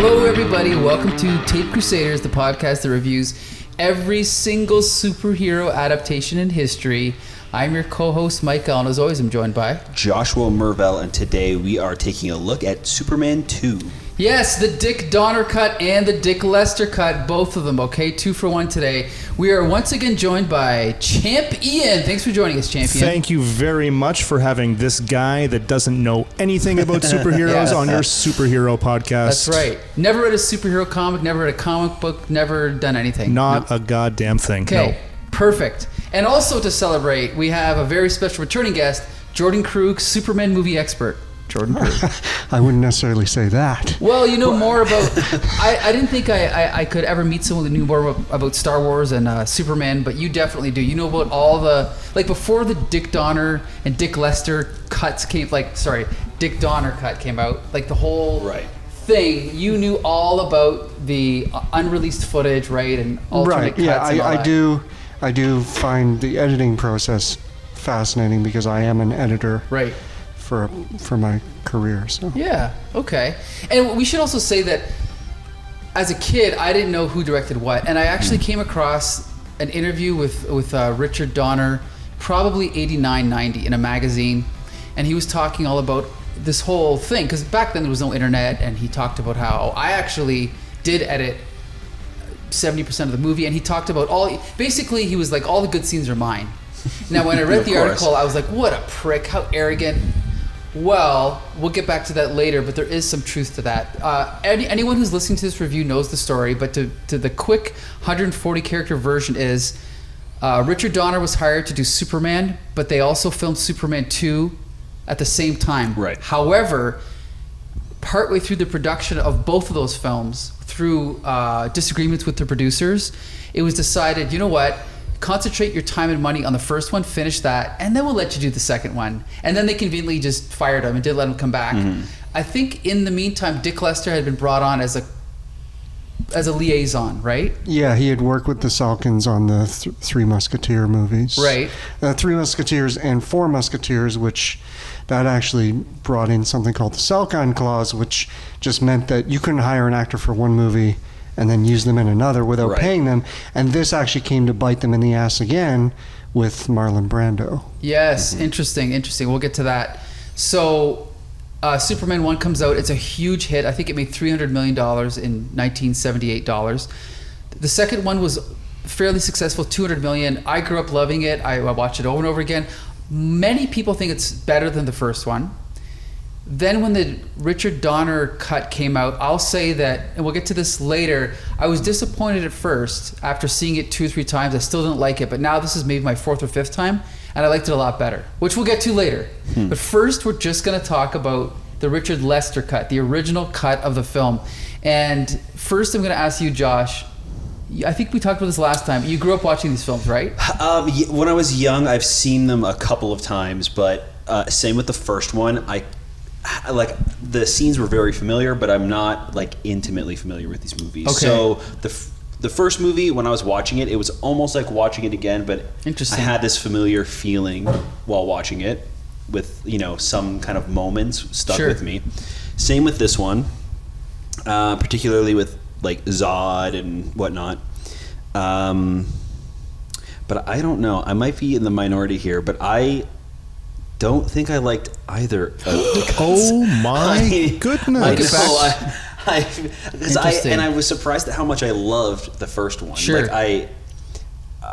Hello, everybody. Welcome to TAPED Crusaders, the podcast that reviews every single superhero adaptation in history. I'm your co-host, Michael, and as always, I'm joined by Joshua Mervell, and today we are taking a look at Superman 2. Yes, the Dick Donner cut and the Dick Lester cut, both of them, okay? 2 for 1 today. We are once again joined by Champ Ian. Thanks for joining us, Champion. Thank you very much for having this guy that doesn't know anything about superheroes on your superhero podcast. That's right. Never read a superhero comic, never read a comic book, never done anything. Not a goddamn thing. Okay, No. Perfect. And also to celebrate, we have a very special returning guest, Jordan Krug, Superman movie expert. Jordan Krug. I wouldn't necessarily say that. Well, you know more about... I didn't think I could ever meet someone that knew more about Star Wars and Superman, but you definitely do. You know about all the... Like, before the Dick Donner and Dick Lester cuts came... Dick Donner cut came out. Like, the whole thing, you knew all about the unreleased footage, right? And alternate cuts and all that. I do find the editing process fascinating because I am an editor. Right. For my career, so yeah, okay. And we should also say that as a kid, I didn't know who directed what, and I actually came across an interview with Richard Donner, probably 89, 90, in a magazine, and he was talking all about this whole thing because back then there was no internet, and he talked about how I actually did edit 70% of the movie, and he talked about basically he was like, all the good scenes are mine. Now when I read the article, I was like, what a prick, how arrogant. Well, we'll get back to that later, but there is some truth to that. Anyone who's listening to this review knows the story, but to the quick 140 character version is Richard Donner was hired to do Superman, but they also filmed Superman 2 at the same time. Right. However, partway through the production of both of those films, through disagreements with the producers, it was decided, you know what? Concentrate your time and money on the first one, finish that, and then we'll let you do the second one. And then they conveniently just fired him and did let him come back. Mm-hmm. I think in the meantime, Dick Lester had been brought on as a liaison, right? Yeah, he had worked with the Salkins on the Three Musketeer movies. Right. Three Musketeers and Four Musketeers, which that actually brought in something called the Salkind Clause, which just meant that you couldn't hire an actor for one movie and then use them in another without paying them. And this actually came to bite them in the ass again with Marlon Brando. Yes, interesting. We'll get to that. So Superman 1 comes out. It's a huge hit. I think it made $300 million in 1978 dollars. The second one was fairly successful, $200 million. I grew up loving it. I watched it over and over again. Many people think it's better than the first one. Then when the Richard Donner cut came out, I'll say that, and we'll get to this later, I was disappointed at first. After seeing it 2 or 3 times, I still didn't like it, but now this is maybe my 4th or 5th time, and I liked it a lot better, which we'll get to later. But first, we're just going to talk about the Richard Lester cut, the original cut of the film. And first, I'm going to ask you, Josh, I think we talked about this last time. You grew up watching these films, right? When I was young, I've seen them a couple of times, but same with the first one. Like the scenes were very familiar, but I'm not like intimately familiar with these movies. Okay. So the first movie, when I was watching it, it was almost like watching it again, but I had this familiar feeling while watching it with, some kind of moments stuck with me. Same with this one, particularly with like Zod and whatnot. But I don't know. I might be in the minority here, but I don't think I liked either of the cuts. Oh my goodness! I was surprised at how much I loved the first one. Sure. I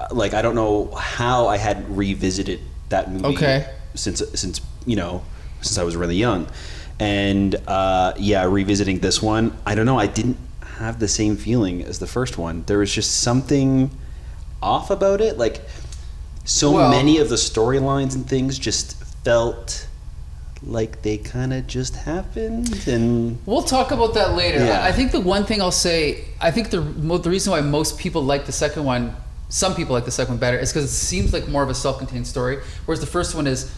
don't know how I had revisited that movie since I was really young, and revisiting this one, I don't know. I didn't have the same feeling as the first one. There was just something off about it. Like many of the storylines and things just felt like they kind of just happened, and we'll talk about that later. Yeah. I think the one thing I'll say, I think the reason why most people like the second one, some people like the second one better, is because it seems like more of a self-contained story, whereas the first one is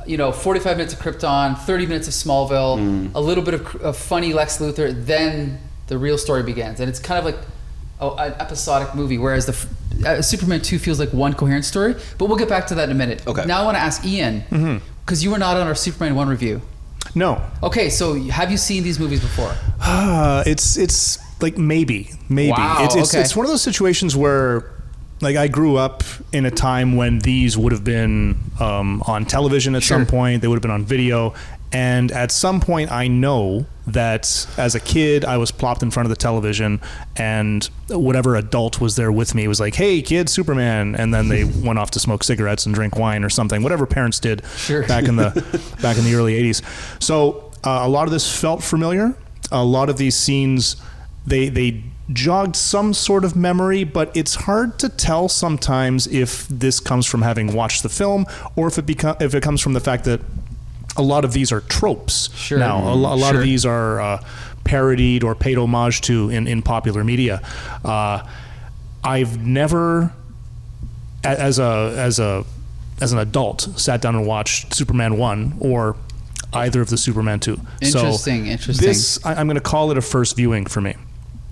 45 minutes of Krypton, 30 minutes of Smallville, a little bit of funny Lex Luthor, then the real story begins, and it's kind of like an episodic movie, whereas the Superman 2 feels like one coherent story. But we'll get back to that in a minute. Okay. Now I want to ask Ian, because you were not on our Superman 1 review. No. Okay, so have you seen these movies before? It's like maybe. Wow, It's one of those situations where, like, I grew up in a time when these would have been on television at some point. They would have been on video. And at some point, I know that as a kid, I was plopped in front of the television, and whatever adult was there with me was like, "Hey, kid, Superman!" And then they went off to smoke cigarettes and drink wine or something. Whatever parents did back in the early '80s. So a lot of this felt familiar. A lot of these scenes, they jogged some sort of memory, but it's hard to tell sometimes if this comes from having watched the film or if it comes from the fact that a lot of these are tropes. Now, a lot of these are parodied or paid homage to in popular media. I've never, as an adult, sat down and watched Superman 1 or either of the Superman 2. Interesting. This, I'm going to call it a first viewing for me.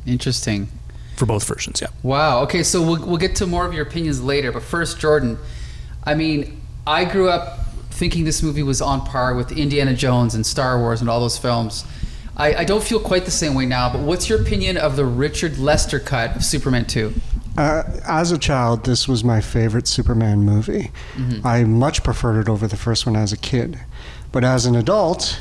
Interesting. For both versions, yeah. Wow. Okay, so we'll get to more of your opinions later. But first, Jordan, I mean, I grew up thinking this movie was on par with Indiana Jones and Star Wars and all those films. I don't feel quite the same way now, but what's your opinion of the Richard Lester cut of Superman 2? As a child, this was my favorite Superman movie. Mm-hmm. I much preferred it over the first one as a kid. But as an adult,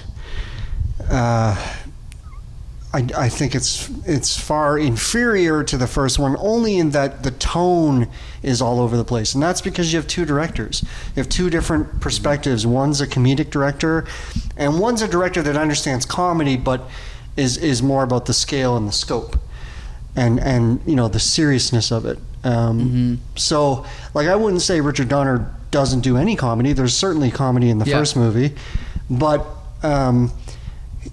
I think it's far inferior to the first one, only in that the tone is all over the place. And that's because you have two directors. You have two different perspectives. One's a comedic director, and one's a director that understands comedy, but is more about the scale and the scope and you know, the seriousness of it. So, like, I wouldn't say Richard Donner doesn't do any comedy. There's certainly comedy in the first movie, but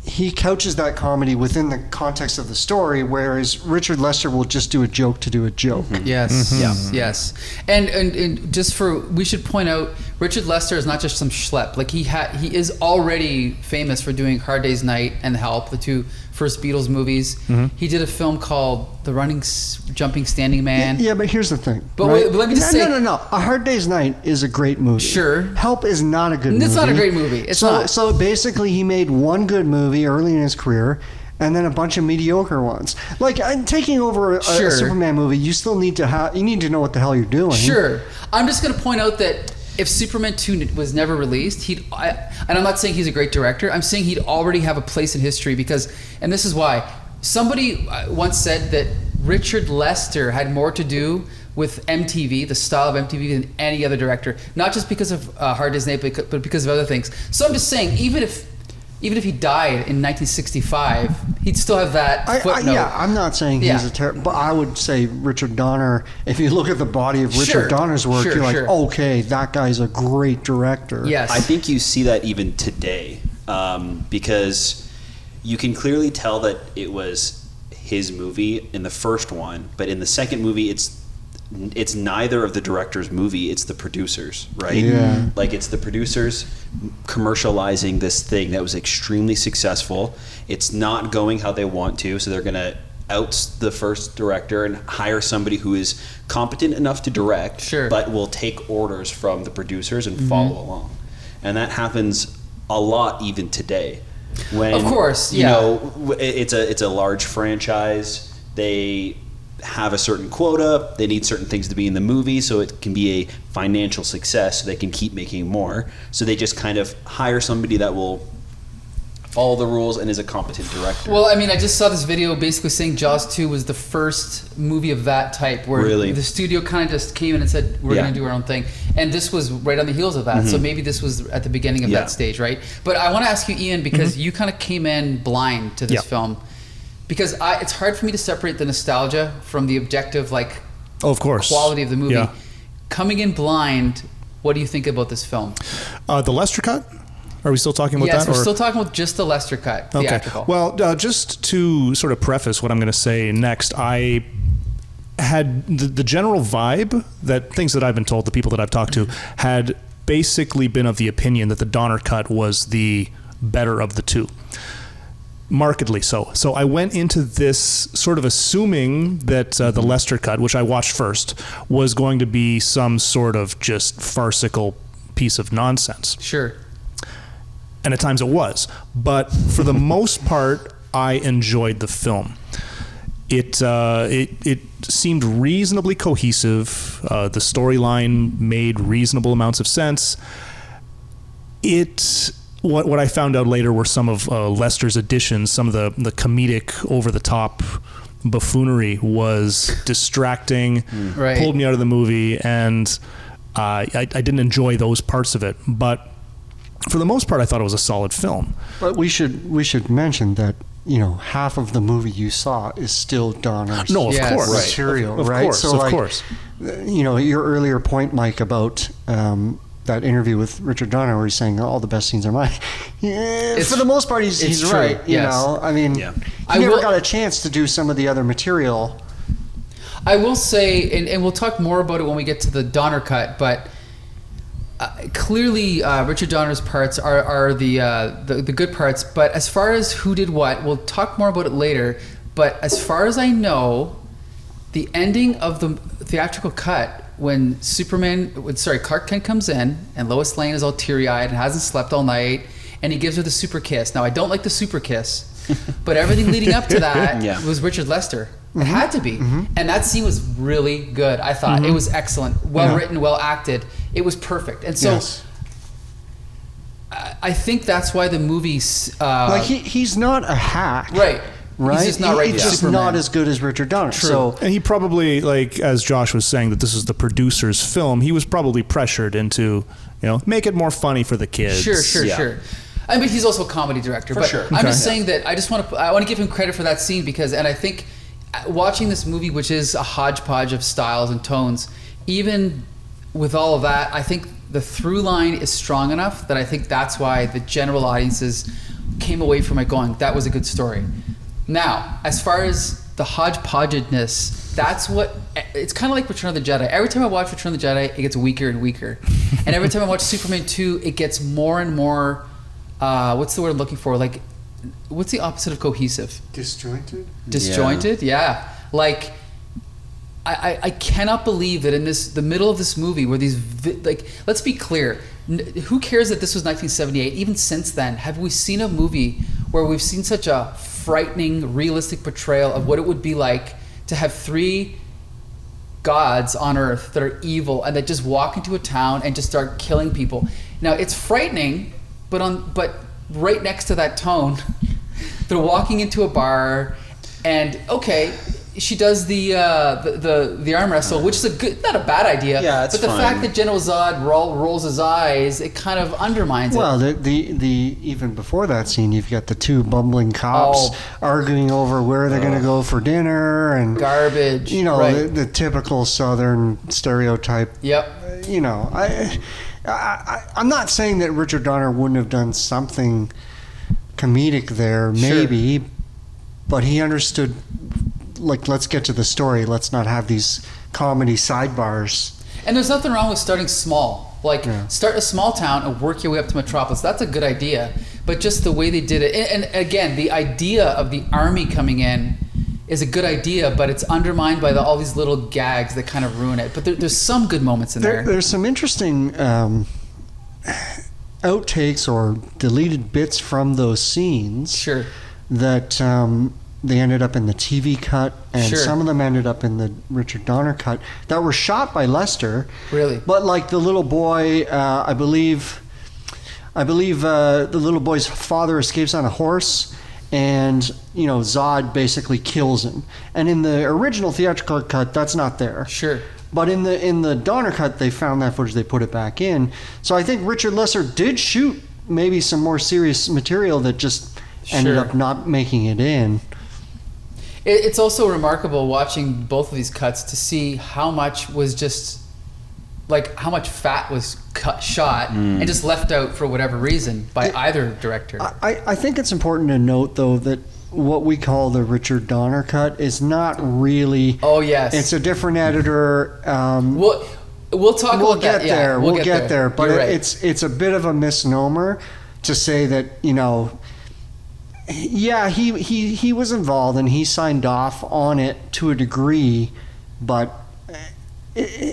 he couches that comedy within the context of the story, whereas Richard Lester will just do a joke to do a joke. Yes. And just we should point out, Richard Lester is not just some schlep. Like, he is already famous for doing Hard Day's Night and Help, the two first Beatles movies. He did a film called The Running, Jumping, Standing Man. Yeah, but here's the thing. But let me just say... No. A Hard Day's Night is a great movie. Sure. Help is not a good movie. It's not a great movie. So basically, he made one good movie early in his career, and then a bunch of mediocre ones. Like, taking over a Superman movie, you still need to know what the hell you're doing. Sure. I'm just going to point out that if Superman 2 was never released, and I'm not saying he's a great director, I'm saying he'd already have a place in history because, and this is why, somebody once said that Richard Lester had more to do with MTV, the style of MTV, than any other director. Not just because of Hard Day's Night, but because of other things. So I'm just saying, even if he died in 1965, he'd still have that footnote. I'm not saying he's a terrible, but I would say Richard Donner, if you look at the body of Richard Donner's work, you're like, okay, that guy's a great director. Yes. I think you see that even today, because you can clearly tell that it was his movie in the first one, but in the second movie, it's neither of the director's movie, it's the producers, right? Yeah. Like, it's the producers commercializing this thing that was extremely successful. It's not going how they want to, so they're going to out the first director and hire somebody who is competent enough to direct, but will take orders from the producers and follow along. And that happens a lot even today. When, of course, you know, it's a large franchise. They have a certain quota. They need certain things to be in the movie so it can be a financial success so they can keep making more. So they just kind of hire somebody that will follow the rules and is a competent director. Well, I mean, I just saw this video basically saying Jaws 2 was the first movie of that type where the studio kind of just came in and said, we're going to do our own thing. And this was right on the heels of that. So maybe this was at the beginning of that stage, right? But I want to ask you, Ian, because you kind of came in blind to this film. Because it's hard for me to separate the nostalgia from the objective, like, quality of the movie. Coming in blind, what do you think about this film? The Lester cut? Are we still talking about that? Yes, we're still talking about just the Lester cut, theatrical. Well, just to sort of preface what I'm going to say next, I had the general vibe that things that I've been told, the people that I've talked to, had basically been of the opinion that the Donner cut was the better of the two. Markedly so. So I went into this sort of assuming that the Lester cut, which I watched first, was going to be some sort of just farcical piece of nonsense. Sure. And at times it was. But for the most part, I enjoyed the film. It seemed reasonably cohesive. The storyline made reasonable amounts of sense. What I found out later were some of Lester's additions, some of the comedic, over-the-top buffoonery was distracting, pulled me out of the movie, and I didn't enjoy those parts of it. But for the most part, I thought it was a solid film. But we should mention that, you know, half of the movie you saw is still Donner's material, right? Of course. You know, your earlier point, Mike, about that interview with Richard Donner where he's saying all the best scenes are mine. For the most part, he's right. You know, I mean, he never got a chance to do some of the other material. I will say, and we'll talk more about it when we get to the Donner cut, but clearly Richard Donner's parts are the good parts. But as far as who did what, we'll talk more about it later. But as far as I know, the ending of the theatrical cut, when Clark Kent comes in and Lois Lane is all teary-eyed and hasn't slept all night, and he gives her the super kiss. Now, I don't like the super kiss, but everything leading up to that was Richard Lester. It had to be. And that scene was really good, I thought. It was excellent, well written, well acted. It was perfect. And so I think that's why the movie... like, he's not a hack. Right. He's just not He's just not as good as Richard Donner. True. So, and he probably, like, as Josh was saying, that this is the producer's film, he was probably pressured into, you know, make it more funny for the kids. Sure. I mean, he's also a comedy director. I'm just saying that I want to give him credit for that scene because, and I think watching this movie, which is a hodgepodge of styles and tones, even with all of that, I think the through line is strong enough that I think that's why the general audiences came away from it going, that was a good story. Now, as far as the hodgepodgeness, that's what it's kind of like Return of the Jedi. Every time I watch Return of the Jedi, it gets weaker and weaker, and every time I watch Superman 2, it gets more and more. What's the word I'm looking for? Like, what's the opposite of cohesive? Disjointed. Yeah. Like, I cannot believe that in the middle of this movie where let's be clear. Who cares that this was 1978? Even since then, have we seen a movie where we've seen such a frightening, realistic portrayal of what it would be like to have three gods on Earth that are evil and that just walk into a town and just start killing people? Now, it's frightening, but right next to that tone, they're walking into a bar, and she does the arm wrestle, which is not a bad idea. Yeah, it's but the fine. fact that General Zod rolls his eyes, it kind of undermines it. Well, the even before that scene, you've got the two bumbling cops arguing over where they're going to go for dinner and garbage. You know, the typical Southern stereotype. Yep. You know, I'm not saying that Richard Donner wouldn't have done something comedic there, maybe, but he understood. Like, let's get to the story. Let's not have these comedy sidebars. And there's nothing wrong with starting small. Like, start a small town and work your way up to Metropolis. That's a good idea. But just the way they did it. And again, the idea of the army coming in is a good idea, but it's undermined by all these little gags that kind of ruin it. But there's some good moments in there. There's some interesting outtakes or deleted bits from those scenes. Sure. That... they ended up in the TV cut, and some of them ended up in the Richard Donner cut that were shot by Lester. Really? But like the little boy, I believe the little boy's father escapes on a horse, and you know Zod basically kills him. And in the original theatrical cut, that's not there. Sure. But in the Donner cut, they found that footage. They put it back in. So I think Richard Lester did shoot maybe some more serious material that just ended up not making it in. It's also remarkable watching both of these cuts to see how much was just like how much fat was shot and just left out for whatever reason by either director. I think it's important to note though that what we call the Richard Donner cut is not really. Oh yes, it's a different editor. We'll talk about that. There. We'll get there. But You're right. it's a bit of a misnomer to say that, you know. Yeah, he was involved and he signed off on it to a degree, but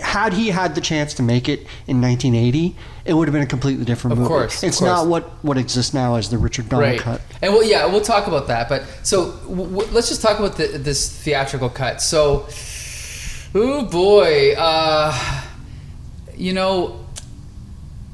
had he had the chance to make it in 1980, it would have been a completely different movie. It's not what exists now as the Richard Donner cut. And we'll talk about that. But so let's just talk about this theatrical cut. So, oh boy,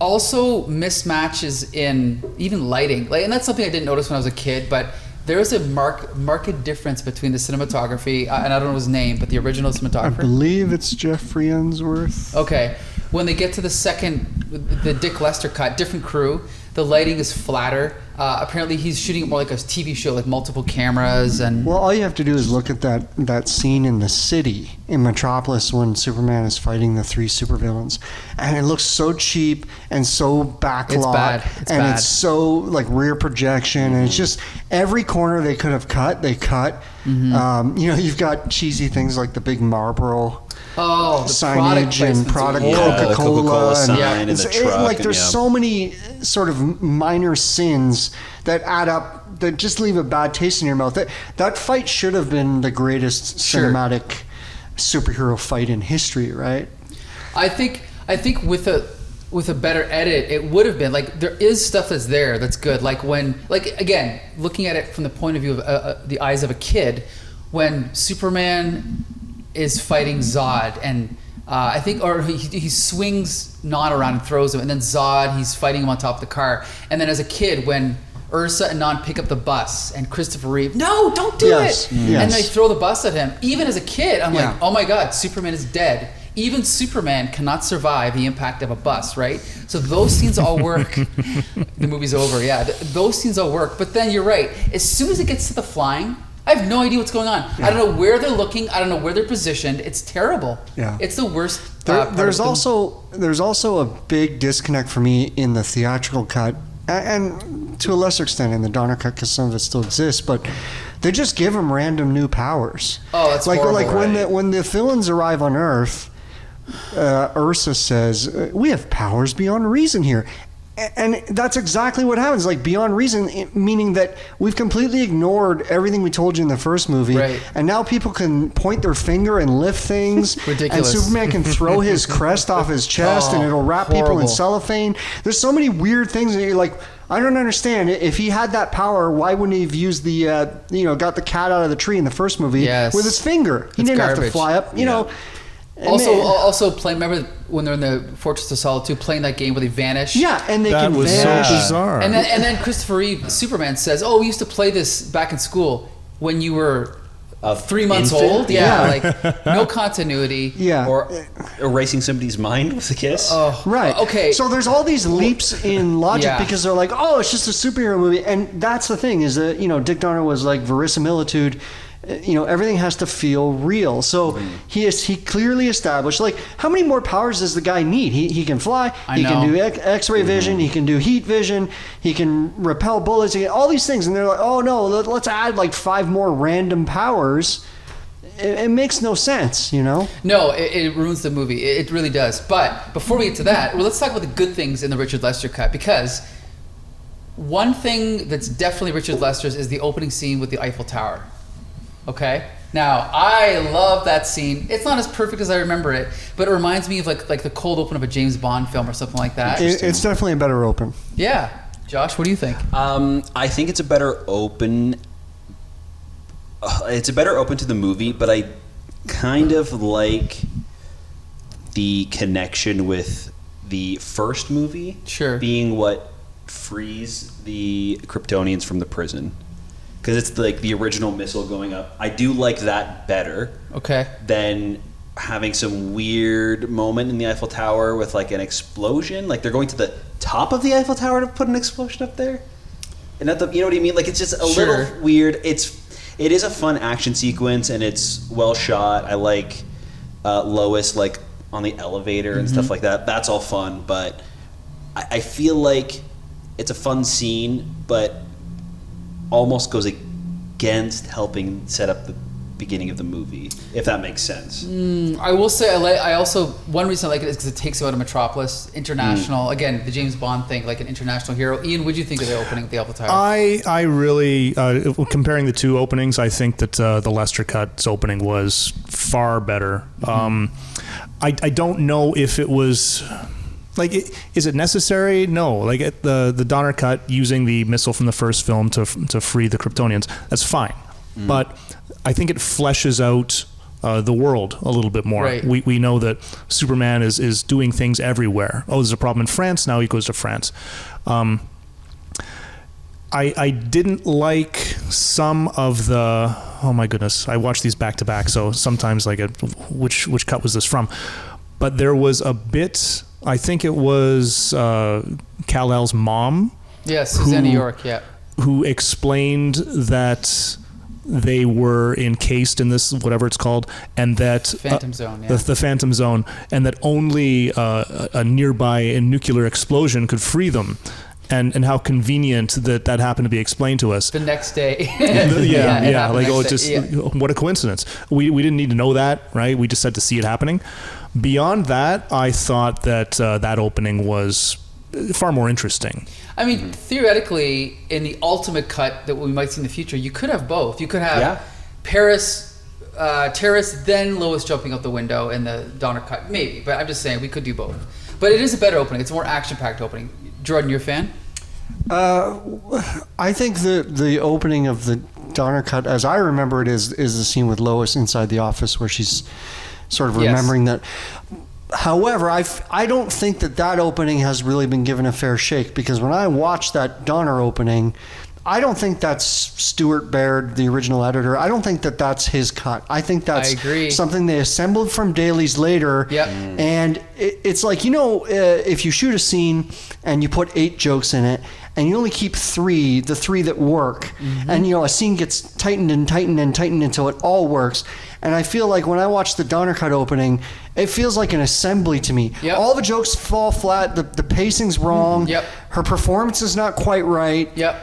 also mismatches in even lighting, and that's something I didn't notice when I was a kid, but there is a marked difference between the cinematography, and I don't know his name, but the original cinematographer. I believe it's Jeffrey Unsworth. Okay. When they get to the Dick Lester cut, different crew, the lighting is flatter. Apparently he's shooting it more like a TV show, like multiple cameras and... Well, all you have to do is look at that scene in the city, in Metropolis, when Superman is fighting the 3 supervillains. And it looks so cheap and so backlot. It's bad. It's bad. It's so, like, rear projection. And it's just, every corner they could have cut, they cut. Mm-hmm. You've got cheesy things like the big Marlboro... the signage and product Coca-Cola sign and the truck. There's so many sort of minor sins that add up that just leave a bad taste in your mouth. That fight should have been the greatest cinematic superhero fight in history, right? I think with a better edit, it would have been like there is stuff that's there that's good. Like again, looking at it from the point of view of the eyes of a kid, when Superman is fighting Zod, and I think, or he swings Non around and throws him, and then Zod, he's fighting him on top of the car. And then as a kid, when Ursa and Non pick up the bus, and Christopher Reeve, no, don't do it, and they throw the bus at him. Even as a kid, I'm like, oh my God, Superman is dead. Even Superman cannot survive the impact of a bus, right? So those scenes all work. The movie's over, those scenes all work. But then you're right. As soon as it gets to the flying, I have no idea what's going on. I don't know where they're looking. I don't know where they're positioned. It's terrible. Yeah. It's the worst. There's also a big disconnect for me in the theatrical cut, and to a lesser extent in the Donner cut, because some of it still exists. But they just give him random new powers. Oh, that's horrible. Like when the villains arrive on Earth, Ursa says, "We have powers beyond reason here." And that's exactly what happens, like beyond reason, meaning that we've completely ignored everything we told you in the first movie. Right. And now people can point their finger and lift things. Ridiculous. And Superman can throw his crest off his chest and it'll wrap people in cellophane. There's so many weird things that you're like, I don't understand. If he had that power, why wouldn't he have used the, got the cat out of the tree in the first movie with his finger? He didn't have to fly up, you know. Also playing. Remember when they're in the Fortress of Solitude, playing that game where they vanish? Yeah, and that was vanish. so bizarre. And then Christopher Reeve, Superman, says, "Oh, we used to play this back in school when you were 3 months old." Like no continuity. Yeah, or erasing somebody's mind with a kiss. Oh, right. Okay. So there's all these leaps in logic because they're like, "Oh, it's just a superhero movie," and that's the thing is that Dick Donner was like verisimilitude. Everything has to feel real. So he clearly established, like, how many more powers does the guy need? He can fly, can do X-ray vision, he can do heat vision, he can repel bullets, all these things. And they're like, oh no, let's add like 5 more random powers. It makes no sense, No, it ruins the movie. It really does. But before we get to that, let's talk about the good things in the Richard Lester cut, because one thing that's definitely Richard Lester's is the opening scene with the Eiffel Tower. Okay. Now, I love that scene. It's not as perfect as I remember it, but it reminds me of like the cold open of a James Bond film or something like that. It's definitely a better open. Yeah. Josh, what do you think? I think it's a better open. It's a better open to the movie, but I kind of like the connection with the first movie. Sure. Being what frees the Kryptonians from the prison. Because it's like the original missile going up. I do like that better. Okay. Than having some weird moment in the Eiffel Tower with like an explosion. Like they're going to the top of the Eiffel Tower to put an explosion up there. And not you know what I mean? Like it's just a little weird. It is a fun action sequence and it's well shot. I like Lois like on the elevator and stuff like that. That's all fun, but I feel like it's a fun scene, but almost goes against helping set up the beginning of the movie, if that makes sense. I will say one reason I like it is because it takes you out of Metropolis, international. Again, the James Bond thing, like an international hero. Ian, what did you think of the opening of the Eiffel Tower? I really, comparing the two openings, I think that the Lester Cut's opening was far better. I don't know if it was... Like, is it necessary? No. Like, the Donner cut using the missile from the first film to free the Kryptonians, that's fine. But I think it fleshes out the world a little bit more. Right. We know that Superman is doing things everywhere. Oh, there's a problem in France. Now he goes to France. I didn't like some of the... Oh, my goodness. I watched these back to back, so sometimes like which cut was this from? But there was a bit... I think it was Kal-El's mom. Yes, Susanna York, yeah. Who explained that they were encased in this, whatever it's called, and that... Phantom Zone, yeah. The Phantom Zone, and that only a nearby nuclear explosion could free them. And how convenient that happened to be explained to us. The next day. Yeah. Like, what a coincidence. We didn't need to know that, right? We just had to see it happening. Beyond that, I thought that that opening was far more interesting. I mean, theoretically, in the ultimate cut that we might see in the future, you could have both. You could have Paris, terrorists, then Lois jumping out the window in the Donner cut. Maybe, but I'm just saying we could do both. But it is a better opening. It's a more action-packed opening. Jordan, you're a fan? I think the opening of the Donner cut, as I remember it, is the scene with Lois inside the office where she's sort of remembering that. However, I don't think that opening has really been given a fair shake, because when I watched that Donner opening, I don't think that's Stuart Baird, the original editor. I don't think that's his cut. I think that's something they assembled from dailies later. Yep. And it's like, if you shoot a scene and you put 8 jokes in it, and you only keep 3, the 3 that work, and a scene gets tightened and tightened and tightened until it all works. And I feel like when I watch the Donner cut opening, it feels like an assembly to me. Yep. All the jokes fall flat. The pacing's wrong. Yep. Her performance is not quite right. Yep.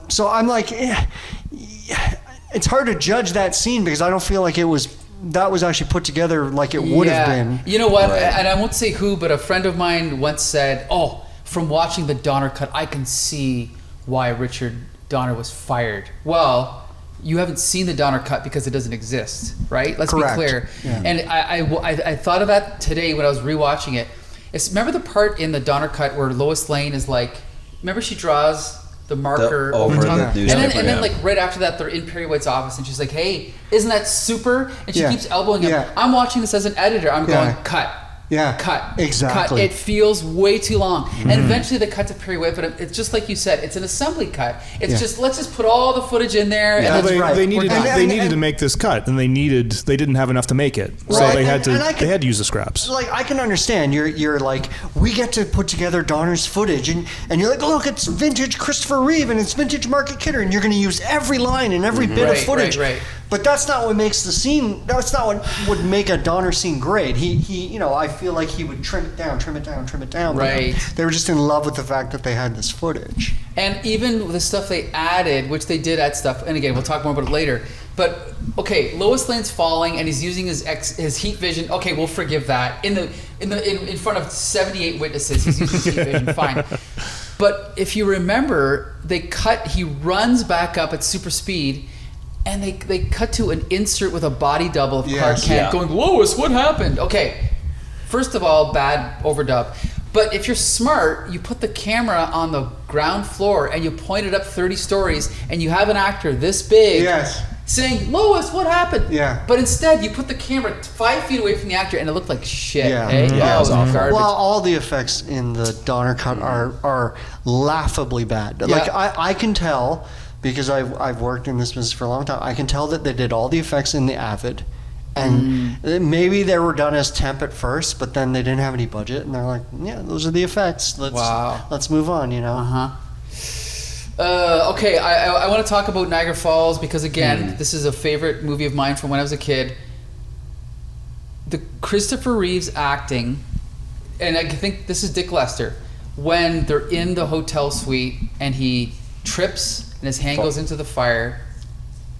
So I'm like, it's hard to judge that scene because I don't feel like that was actually put together like it would have been. You know what? Right. And I won't say who, but a friend of mine once said, from watching the Donner cut, I can see why Richard Donner was fired. Well, you haven't seen the Donner cut because it doesn't exist, right? Let's Correct. be clear. Yeah. And I thought of that today when I was rewatching it. Remember the part in the Donner cut where Lois Lane is like, remember she draws the marker over the newspaper, and then like right after that they're in Perry White's office and she's like, hey, isn't that super? And she keeps elbowing him. I'm watching this as an editor. I'm going, cut. Yeah, cut. Exactly. Cut. It feels way too long. And eventually they cut to Perry White, but it's just like you said, it's an assembly cut. It's just, let's just put all the footage in there. Yeah. And They needed to make this cut, and they didn't have enough to make it. So they had to use the scraps. Like, I can understand. You're like, we get to put together Donner's footage, and you're like, look, it's vintage Christopher Reeve and it's vintage Margaret Kidder, and you're going to use every line and every bit of footage. Right. But that's not what makes the scene. That's not what would make a Donner scene great. He I feel like he would trim it down. Right. They were just in love with the fact that they had this footage. And even the stuff they added, which they did add stuff, and again, we'll talk more about it later. But okay, Lois Lane's falling, and he's using his heat vision. Okay, we'll forgive that. In front of 78 witnesses, he's using his heat vision. Fine. But if you remember, he runs back up at super speed. And they cut to an insert with a body double of Clark Kent going, Lois, what happened? Okay, first of all, bad overdub. But if you're smart, you put the camera on the ground floor and you point it up 30 stories and you have an actor this big saying, Lois, what happened? Yeah. But instead, you put the camera 5 feet away from the actor and it looked like shit. Yeah. Eh? Yeah, it was awful. Garbage. Well, all the effects in the Donner cut are laughably bad. Like, I can tell... Because I've worked in this business for a long time, I can tell that they did all the effects in the Avid, and maybe they were done as temp at first, but then they didn't have any budget, and they're like, yeah, those are the effects. Let's move on, Okay, I want to talk about Niagara Falls because again, this is a favorite movie of mine from when I was a kid. The Christopher Reeve's acting, and I think this is Dick Lester, when they're in the hotel suite and he trips and his hand goes into the fire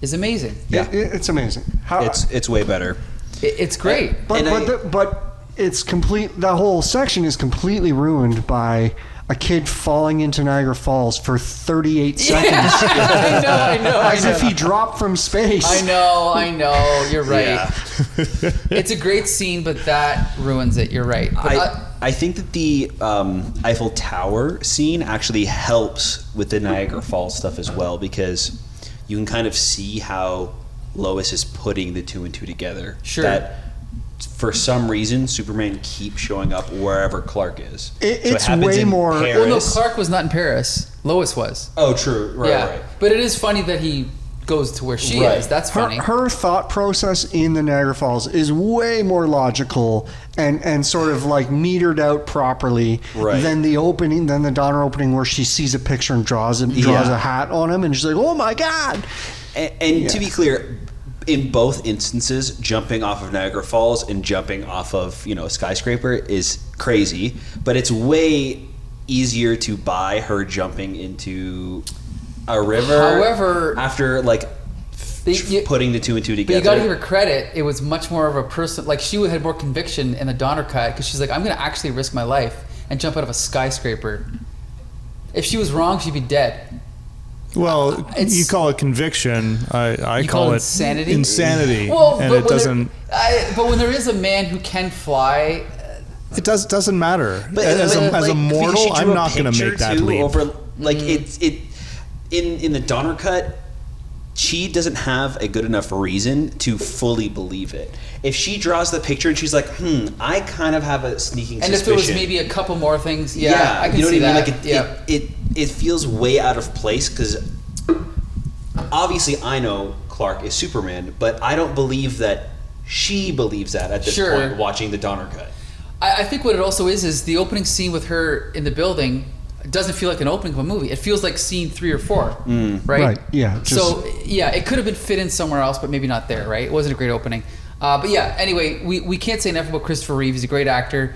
is amazing. Yeah. It's amazing. It's way better. It's great. But it's complete. That whole section is completely ruined by a kid falling into Niagara Falls for 38 seconds. I know. As if he dropped from space. I know. You're right. Yeah. It's a great scene, but that ruins it. You're right. I think that the Eiffel Tower scene actually helps with the Niagara Falls stuff as well, because you can kind of see how Lois is putting the two and two together. Sure. That for some reason, Superman keeps showing up wherever Clark is. It's way more. Paris. Well, no, Clark was not in Paris. Lois was. Oh, true. Right. But it is funny that he goes to where she is. That's funny. Her thought process in the Niagara Falls is way more logical and sort of like metered out properly than the Donner opening where she sees a picture and draws a hat on him and she's like, oh my God. And to be clear, in both instances, jumping off of Niagara Falls and jumping off of, a skyscraper is crazy, but it's way easier to buy her jumping into a river. However, after putting the two and two together. But you got to give her credit. It was much more of a person. Like, she had more conviction in the Donner cut because she's like, I'm going to actually risk my life and jump out of a skyscraper. If she was wrong, she'd be dead. Well, you call it conviction. I call it insanity. Insanity. Well, and it doesn't. But when there is a man who can fly, it doesn't matter. But as a mortal, I'm not going to make that leap. In the Donner cut, she doesn't have a good enough reason to fully believe it. If she draws the picture and she's like, I kind of have a sneaking suspicion. And if there was maybe a couple more things, I can see that. It feels way out of place because obviously I know Clark is Superman, but I don't believe that she believes that at this point watching the Donner cut. I think what it also is the opening scene with her in the building doesn't feel like an opening of a movie. It feels like scene 3 or 4, right? Right, yeah. It could have been fit in somewhere else, but maybe not there, right? It wasn't a great opening. Anyway, we can't say enough about Christopher Reeve. He's a great actor.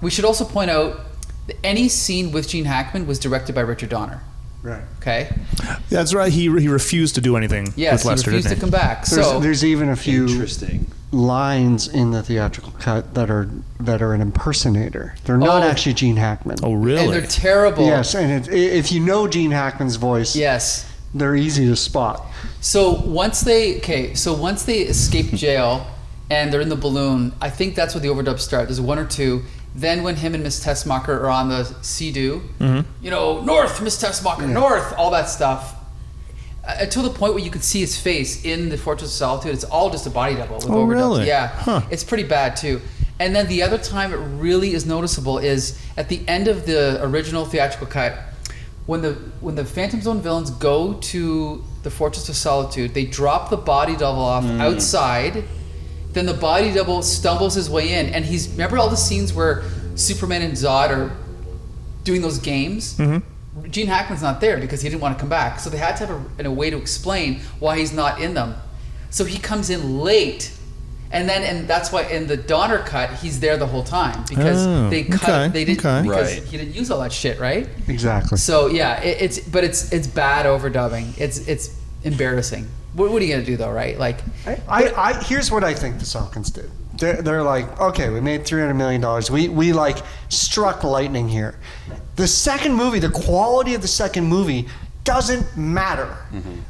We should also point out that any scene with Gene Hackman was directed by Richard Donner. Right. Okay? That's right. He refused to do anything with Lester, he refused to come back. There's even a few interesting lines in the theatrical cut that are an impersonator. They're not actually Gene Hackman. Oh, really? And they're terrible. Yes, and if you know Gene Hackman's voice, they're easy to spot. So once they escape jail and they're in the balloon, I think that's where the overdubs start. There's 1 or 2. Then when him and Miss Tessmacher are on the Sea-Doo, north, Miss Tessmacher, north, all that stuff. Until the point where you could see his face in the Fortress of Solitude, it's all just a body double with overdubs. Really? Yeah, It's pretty bad too. And then the other time it really is noticeable is at the end of the original theatrical cut, when the Phantom Zone villains go to the Fortress of Solitude, they drop the body double off outside. Then the body double stumbles his way in, and remember all the scenes where Superman and Zod are doing those games? Mm-hmm. Gene Hackman's not there because he didn't want to come back, so they had to have a way to explain why he's not in them. So he comes in late, and that's why in the Donner cut he's there the whole time because they didn't because he didn't use all that shit, right? Exactly. So it's bad overdubbing. It's embarrassing. What are you gonna do though, right? Like, I here's what I think the Salkins did. They're like, okay, we made $300 million. We like struck lightning here. The second movie, the quality of the second movie doesn't matter,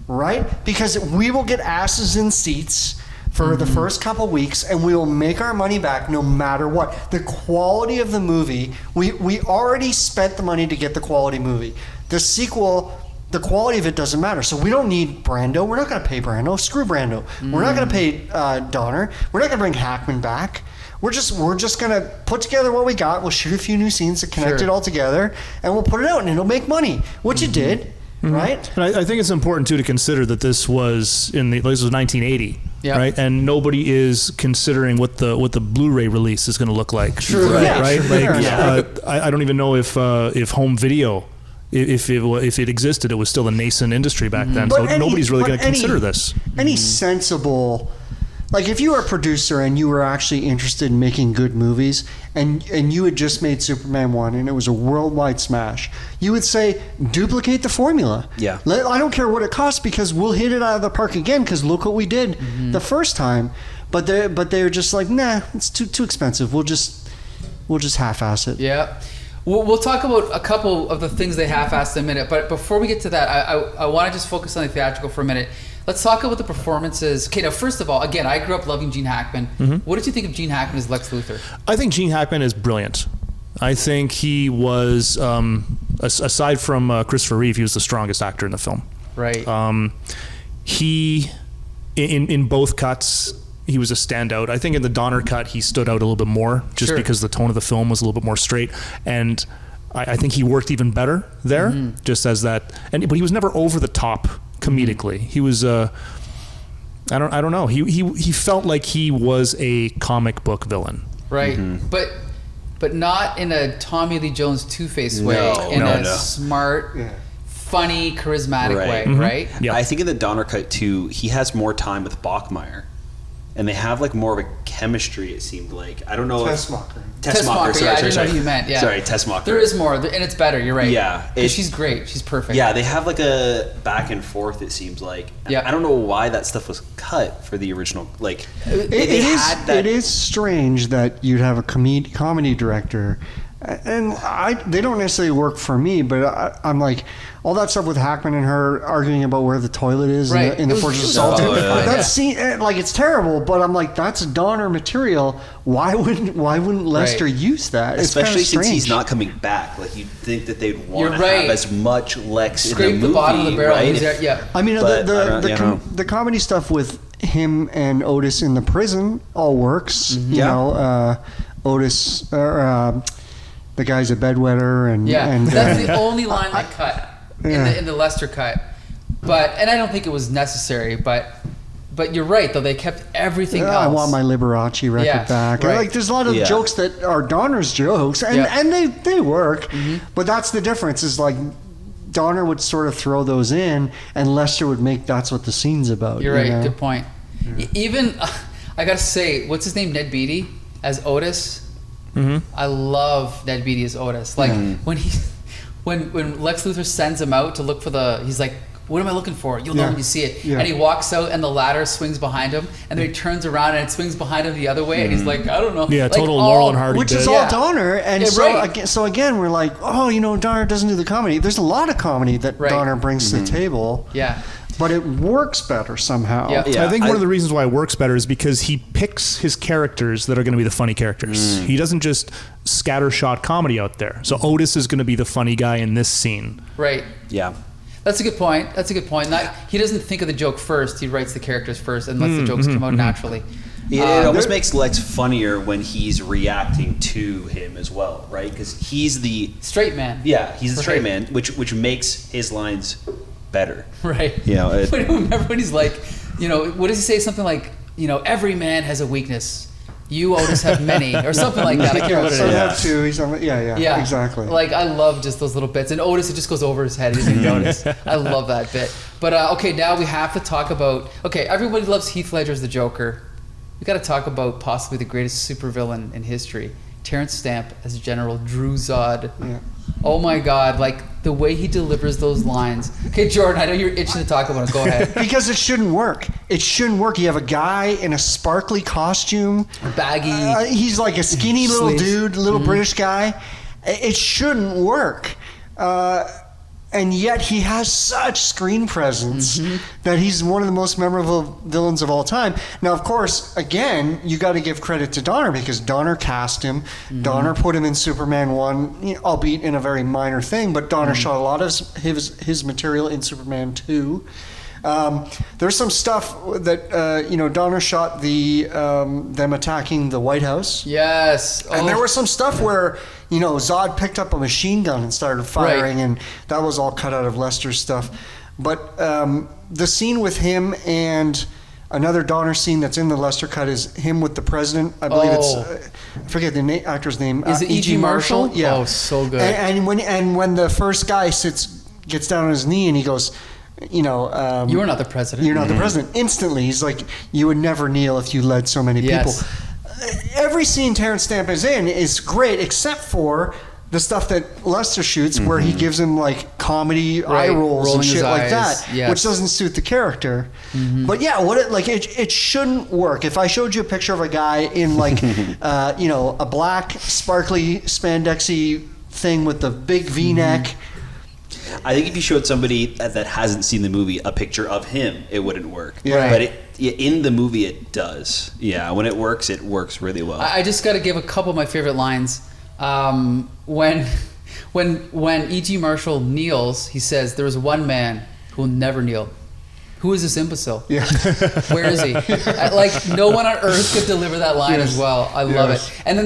right? Because we will get asses in seats for the first couple weeks, and we will make our money back no matter what. The quality of the movie, we already spent the money to get the quality movie. The sequel, the quality of it doesn't matter. So we don't need Brando. We're not going to pay Brando. Screw Brando. We're not going to pay Donner. We're not going to bring Hackman back. We're just going to put together what we got. We'll shoot a few new scenes to connect it all together, and we'll put it out, and it'll make money. Which it did, right? And I think it's important too to consider that this was 1980. Right, and nobody is considering what the Blu-ray release is going to look like. True, right? I don't even know if home video, if it existed, it was still a nascent industry back then. So nobody's really going to consider this. Any sensible like if you were a producer and you were actually interested in making good movies, and you had just made Superman 1 and it was a worldwide smash, you would say, duplicate the formula. Yeah. I don't care what it costs, because we'll hit it out of the park again, because look what we did the first time. But they're just like, nah, it's too expensive. We'll just half-ass it. Yeah. We'll talk about a couple of the things they half-assed in a minute, but before we get to that, I want to just focus on the theatrical for a minute. Let's talk about the performances. Okay, now first of all, again, I grew up loving Gene Hackman. What did you think of Gene Hackman as Lex Luthor? I think Gene Hackman is brilliant. I think he was, aside from Christopher Reeve, he was the strongest actor in the film. Right. He, in both cuts, he was a standout. I think in the Donner cut, he stood out a little bit more, just because the tone of the film was a little bit more straight. And I think he worked even better there, just as that. But he was never over the top comedically. He was I don't know. He felt like he was a comic book villain. Right. But not in a Tommy Lee Jones Two-Face way. In a smart, funny, charismatic way, right? Yeah. I think in the Donner cut too, he has more time with Bachmeyer. And they have like more of a chemistry, it seemed like. I don't know. Tessmacher. Sorry, I didn't know who you meant. Yeah. Sorry, Tessmacher. There is more, and it's better. You're right. Yeah. She's great. She's perfect. Yeah, they have like a back and forth, it seems like. And I don't know why that stuff was cut for the original. Like, it is strange that you'd have a comedy director. And they don't necessarily work for me, but I'm like, all that stuff with Hackman and her arguing about where the toilet is in the Fortress of Solitude. That scene, like, it's terrible, but I'm like, that's Donner material. Why wouldn't Lester use that? Especially since he's not coming back. Like, you'd think that they'd want to have as much Lex in the movie. The bottom of the barrel. Right? Yeah. I mean, the comedy stuff with him and Otis in the prison all works. You know, Otis... the guy's a bedwetter, and that's the only line they cut in the Lester cut. And I don't think it was necessary. But you're right, though, they kept everything else. I want my Liberace record back. Right. Like, there's a lot of jokes that are Donner's jokes, and they work. But that's the difference. Is like Donner would sort of throw those in, and Lester would make that's what the scene's about. You're right. You know? Good point. Even I gotta say, what's his name? Ned Beatty as Otis. I love Ned Beatty as Otis. Like when Lex Luthor sends him out to look for he's like, what am I looking for? You'll know when you see it. And he walks out and the ladder swings behind him, and then he turns around and it swings behind him the other way, and he's like, I don't know. Yeah, like, total Laurel and Hardy. Which is all Donner. And so again, we're like, oh, Donner doesn't do the comedy. There's a lot of comedy that Donner brings to the table. Yeah. But it works better somehow. Yeah. I think one of the reasons why it works better is because he picks his characters that are going to be the funny characters. He doesn't just scattershot comedy out there. So Otis is going to be the funny guy in this scene. Right. Yeah. That's a good point. He doesn't think of the joke first. He writes the characters first and lets the jokes come out naturally. It almost makes Lex funnier when he's reacting to him as well, right? Because he's the straight man. Yeah, he's the straight man, which makes his lines better. Right. Remember when he's like, what does he say? Something like, every man has a weakness. You, Otis, have many, or something like that. I can't remember what it is. Have two. He's on. Yeah, exactly. Like, I love just those little bits. And Otis, it just goes over his head. He doesn't notice. I love that bit. But okay, now we have to talk about. Okay, everybody loves Heath Ledger as the Joker. We got to talk about possibly the greatest supervillain in history, Terrence Stamp as General Drew Zod. Yeah. Oh my God! Like the way he delivers those lines. Okay, Jordan, I know you're itching to talk about it. Go ahead. Because it shouldn't work. It shouldn't work. You have a guy in a sparkly costume, baggy. He's like a skinny little dude, little British guy. It shouldn't work. And yet he has such screen presence that he's one of the most memorable villains of all time. Now, of course, again, you got to give credit to Donner because Donner cast him. Donner put him in Superman 1, albeit in a very minor thing, but Donner shot a lot of his material in Superman 2. There's some stuff that Donner shot them attacking the White House. Yes, and there was some stuff where Zod picked up a machine gun and started firing, and that was all cut out of Lester's stuff. But the scene with him and another Donner scene that's in the Lester cut is him with the president. I believe it's I forget the actor's name. Is it E.G. Marshall? Yeah. Oh, so good. And when the first guy gets down on his knee and he goes. you are not the president. You're not the president. Instantly, he's like, you would never kneel if you led so many people. Every scene Terrence Stamp is in is great, except for the stuff that Lester shoots, where he gives him like comedy eye rolls and shit like that, which doesn't suit the character. But yeah, it shouldn't work. If I showed you a picture of a guy in like, a black sparkly spandexy thing with the big V-neck. I think if you showed somebody that hasn't seen the movie a picture of him, it wouldn't work. Yeah. But in the movie, it does. Yeah, when it works really well. I just got to give a couple of my favorite lines. When E.G. Marshall kneels, he says, "There is one man who will never kneel. Who is this imbecile? Yeah. Where is he?" No one on earth could deliver that line as well. I love it. And then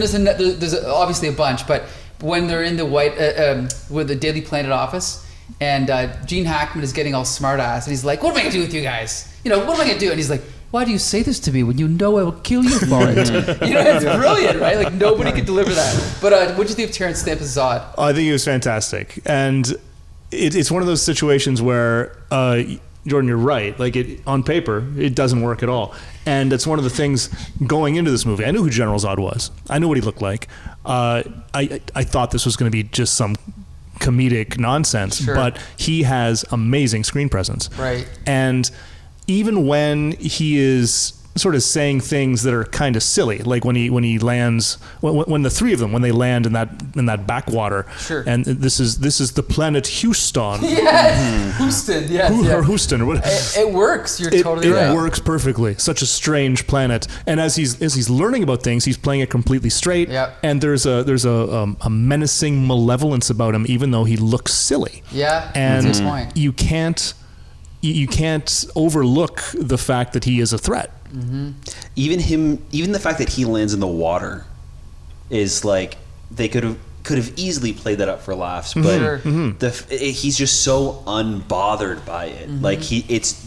there's obviously a bunch, but when they're in the with the Daily Planet office, and Gene Hackman is getting all smart ass, and he's like, "What am I gonna do with you guys? What am I gonna do?" And he's like, "Why do you say this to me when you know I will kill you for it?" It's brilliant, right? Like nobody could deliver that. But what did you think of Terrence Stamp's Zod? I think it was fantastic, and it's one of those situations where Jordan, you're right. Like on paper, it doesn't work at all, and that's one of the things going into this movie. I knew who General Zod was. I knew what he looked like. I thought this was going to be just some comedic nonsense, but he has amazing screen presence. Right. And even when he is sort of saying things that are kind of silly, like when he lands, when the three of them, when they land in that backwater, and this is the planet Houston. Yes, Houston. Yes, or Houston, or whatever. It works. You're totally right. It works perfectly. Such a strange planet. And as he's learning about things, he's playing it completely straight. Yep. And there's a menacing malevolence about him, even though he looks silly. Yeah. And that's a point. you can't overlook the fact that he is a threat. Even the fact that he lands in the water is like, they could have easily played that up for laughs, but he's just so unbothered by it. Like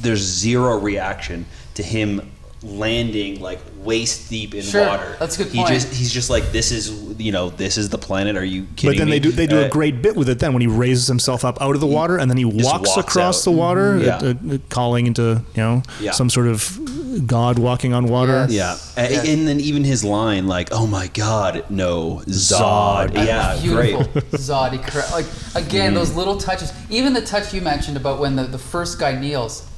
there's zero reaction to him landing like waist deep in water. That's a good point. He's just like, this is the planet. Are you kidding me? But then they do a great bit with it then when he raises himself up out of the water and then he walks across the water, calling into some sort of God walking on water. And then even his line, like, "Oh my God, no, Zod." Yeah, beautiful. great. Zod. Like again, those little touches. Even the touch you mentioned about when the first guy kneels.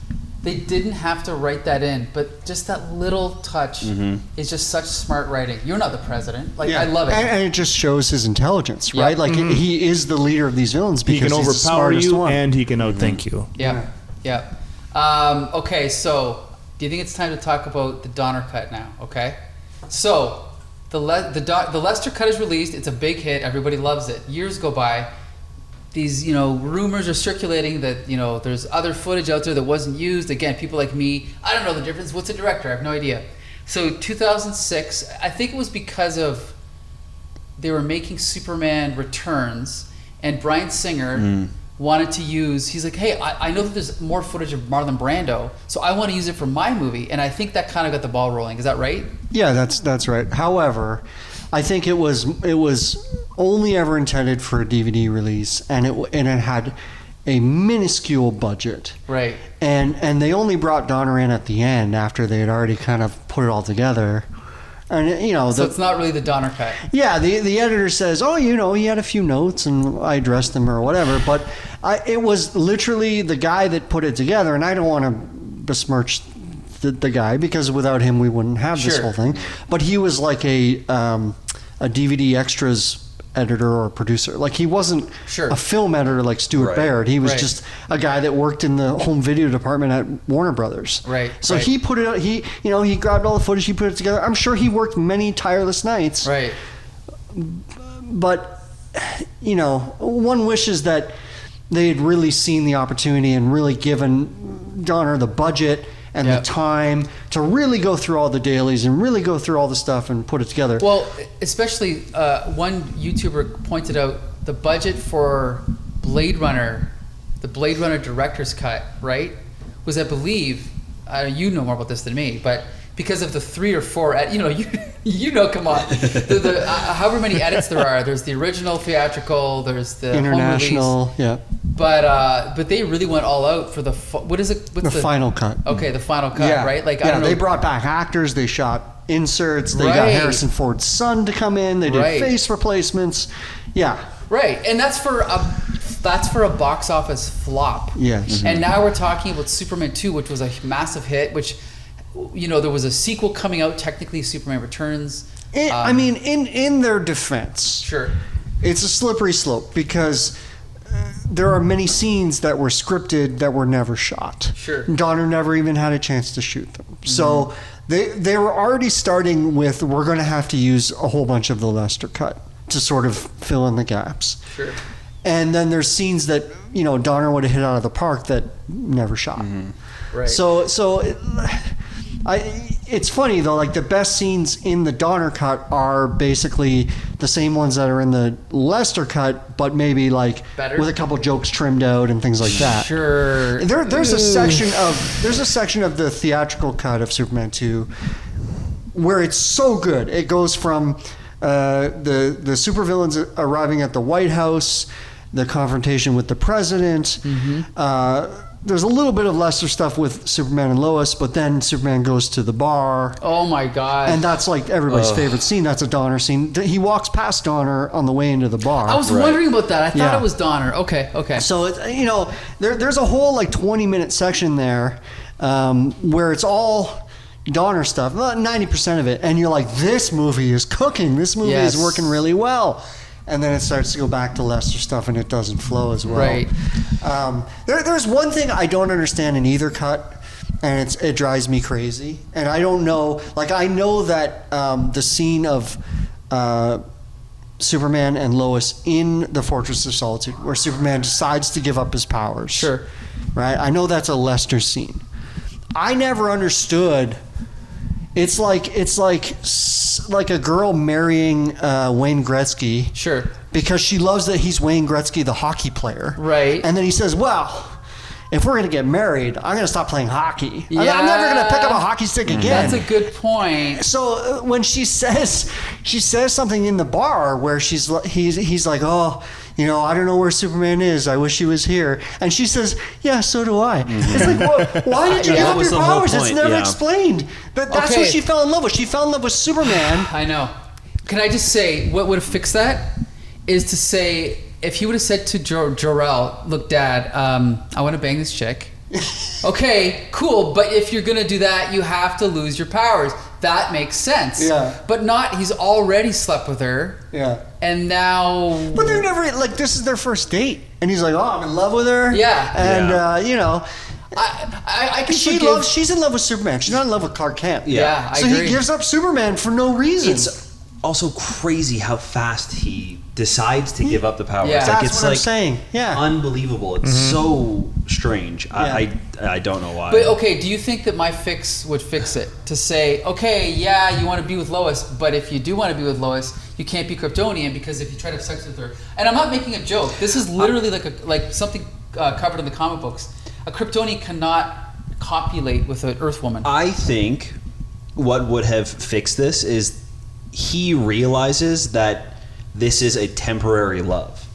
They didn't have to write that in, but just that little touch is just such smart writing. You're not the president. I love it. And it just shows his intelligence, right? Like he is the leader of these villains because he can he's overpower the you one. and he can outthink you. Yeah. Okay, so do you think it's time to talk about the Donner cut now? Okay. So the Lester cut is released. It's a big hit. Everybody loves it. Years go by. These, rumors are circulating that, there's other footage out there that wasn't used. Again, people like me, I don't know the difference. What's a director? I have no idea. So 2006, I think it was because of they were making Superman Returns, and Bryan Singer wanted to use, he's like, hey, I know that there's more footage of Marlon Brando, so I want to use it for my movie. And I think that kind of got the ball rolling. Is that right? Yeah, that's right. However, I think it was only ever intended for a DVD release, and it had a minuscule budget. Right. And they only brought Donner in at the end after they had already kind of put it all together. And so it's not really the Donner cut. Yeah, the editor says, "Oh, he had a few notes and I addressed them or whatever." But it was literally the guy that put it together, and I don't want to besmirch the guy because without him we wouldn't have this whole thing. But he was like a DVD extras editor or producer. Like he wasn't a film editor like Stuart Baird. He was just a guy that worked in the home video department at Warner Brothers. Right. So he put it. He grabbed all the footage. He put it together. I'm sure he worked many tireless nights. Right. But one wishes that they had really seen the opportunity and really given Donner the budget and the time to really go through all the dailies and really go through all the stuff and put it together. Well, especially one YouTuber pointed out the budget for Blade Runner, the Blade Runner director's cut, right, was, I believe, you know more about this than me, but because of the 3 or 4, come on, however many edits there are. There's the original theatrical, there's the international, home release. But they really went all out for what is it? What's the final cut. Okay, the final cut, right? Like, I don't know. They brought back actors. They shot inserts. They got Harrison Ford's son to come in. They did face replacements. Yeah. Right, and that's for a box office flop. Yes. And now we're talking about Superman 2, which was a massive hit, which, there was a sequel coming out, technically Superman Returns. I mean, in their defense, sure, it's a slippery slope because there are many scenes that were scripted that were never shot. Sure. Donner never even had a chance to shoot them. Mm-hmm. So they were already starting with, we're going to have to use a whole bunch of the Lester cut to sort of fill in the gaps. Sure. And then there's scenes that, Donner would have hit out of the park that never shot. Mm-hmm. Right. So it's funny though, like the best scenes in the Donner cut are basically the same ones that are in the Lester cut, but maybe like better, with a couple jokes trimmed out and things like that. Sure. There's a section of the theatrical cut of Superman 2 where it's so good. It goes from the supervillains arriving at the White House, the confrontation with the president. Mm-hmm. There's a little bit of Lester stuff with Superman and Lois, but then Superman goes to the bar. Oh my God. And that's like everybody's favorite scene. That's a Donner scene. He walks past Donner on the way into the bar. I was wondering about that. I thought it was Donner. Okay. So, there's a whole like 20-minute section there where it's all Donner stuff, about 90% of it. And you're like, this movie is cooking. This movie is working really well. And then it starts to go back to Lester stuff, and it doesn't flow as well. Right. There's one thing I don't understand in either cut, and it drives me crazy. And I don't know. Like, I know that the scene of Superman and Lois in the Fortress of Solitude, where Superman decides to give up his powers. Sure. Right. I know that's a Lester scene. I never understood. It's like a girl marrying Wayne Gretzky. Sure. Because she loves that he's Wayne Gretzky, the hockey player. Right. And then he says, well, if we're going to get married, I'm going to stop playing hockey. Yeah. I'm never going to pick up a hockey stick again. That's a good point. So when she says something in the bar where he's like, oh, I don't know where Superman is. I wish he was here. And she says, yeah, so do I. Mm-hmm. It's like, well, why did you give up your powers? It's never explained. But that's what she fell in love with. She fell in love with Superman. I know. Can I just say, what would have fixed that is to say, if he would have said to Jor-El, look, Dad, I want to bang this chick. Okay, cool. But if you're going to do that, you have to lose your powers. That makes sense. Yeah. But not, he's already slept with her. Yeah. And now... But they're never, like, this is their first date. And he's like, oh, I'm in love with her. Yeah. And, I can forgive... She's in love with Superman. She's not in love with Clark Kent. Yeah, I agree. So he gives up Superman for no reason. It's also crazy how fast he decides to give up the powers. Yeah. Like, That's what I'm saying. Yeah. Unbelievable. It's so strange. Yeah. I don't know why. But okay, do you think that my fix would fix it? To say, okay, yeah, you want to be with Lois, but if you do want to be with Lois, you can't be Kryptonian because if you try to have sex with her, and I'm not making a joke. This is literally like something covered in the comic books. A Kryptonian cannot copulate with an Earth woman. I think what would have fixed this is he realizes that this is a temporary love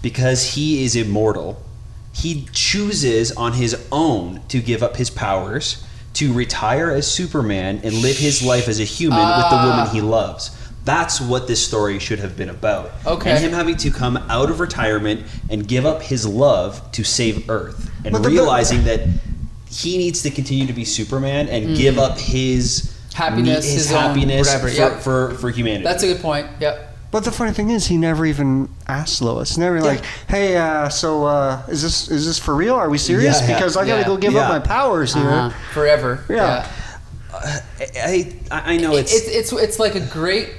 because he is immortal. He chooses on his own to give up his powers, to retire as Superman and live his life as a human with the woman he loves. That's what this story should have been about. Okay. And him having to come out of retirement and give up his love to save Earth. And realizing that he needs to continue to be Superman and give up his happiness, his happiness for humanity. That's a good point. Yep. But the funny thing is, he never even asked Lois. Never like, hey, is this for real? Are we serious? Yeah. Because I gotta go give up my powers here forever. Yeah. I know it's like a great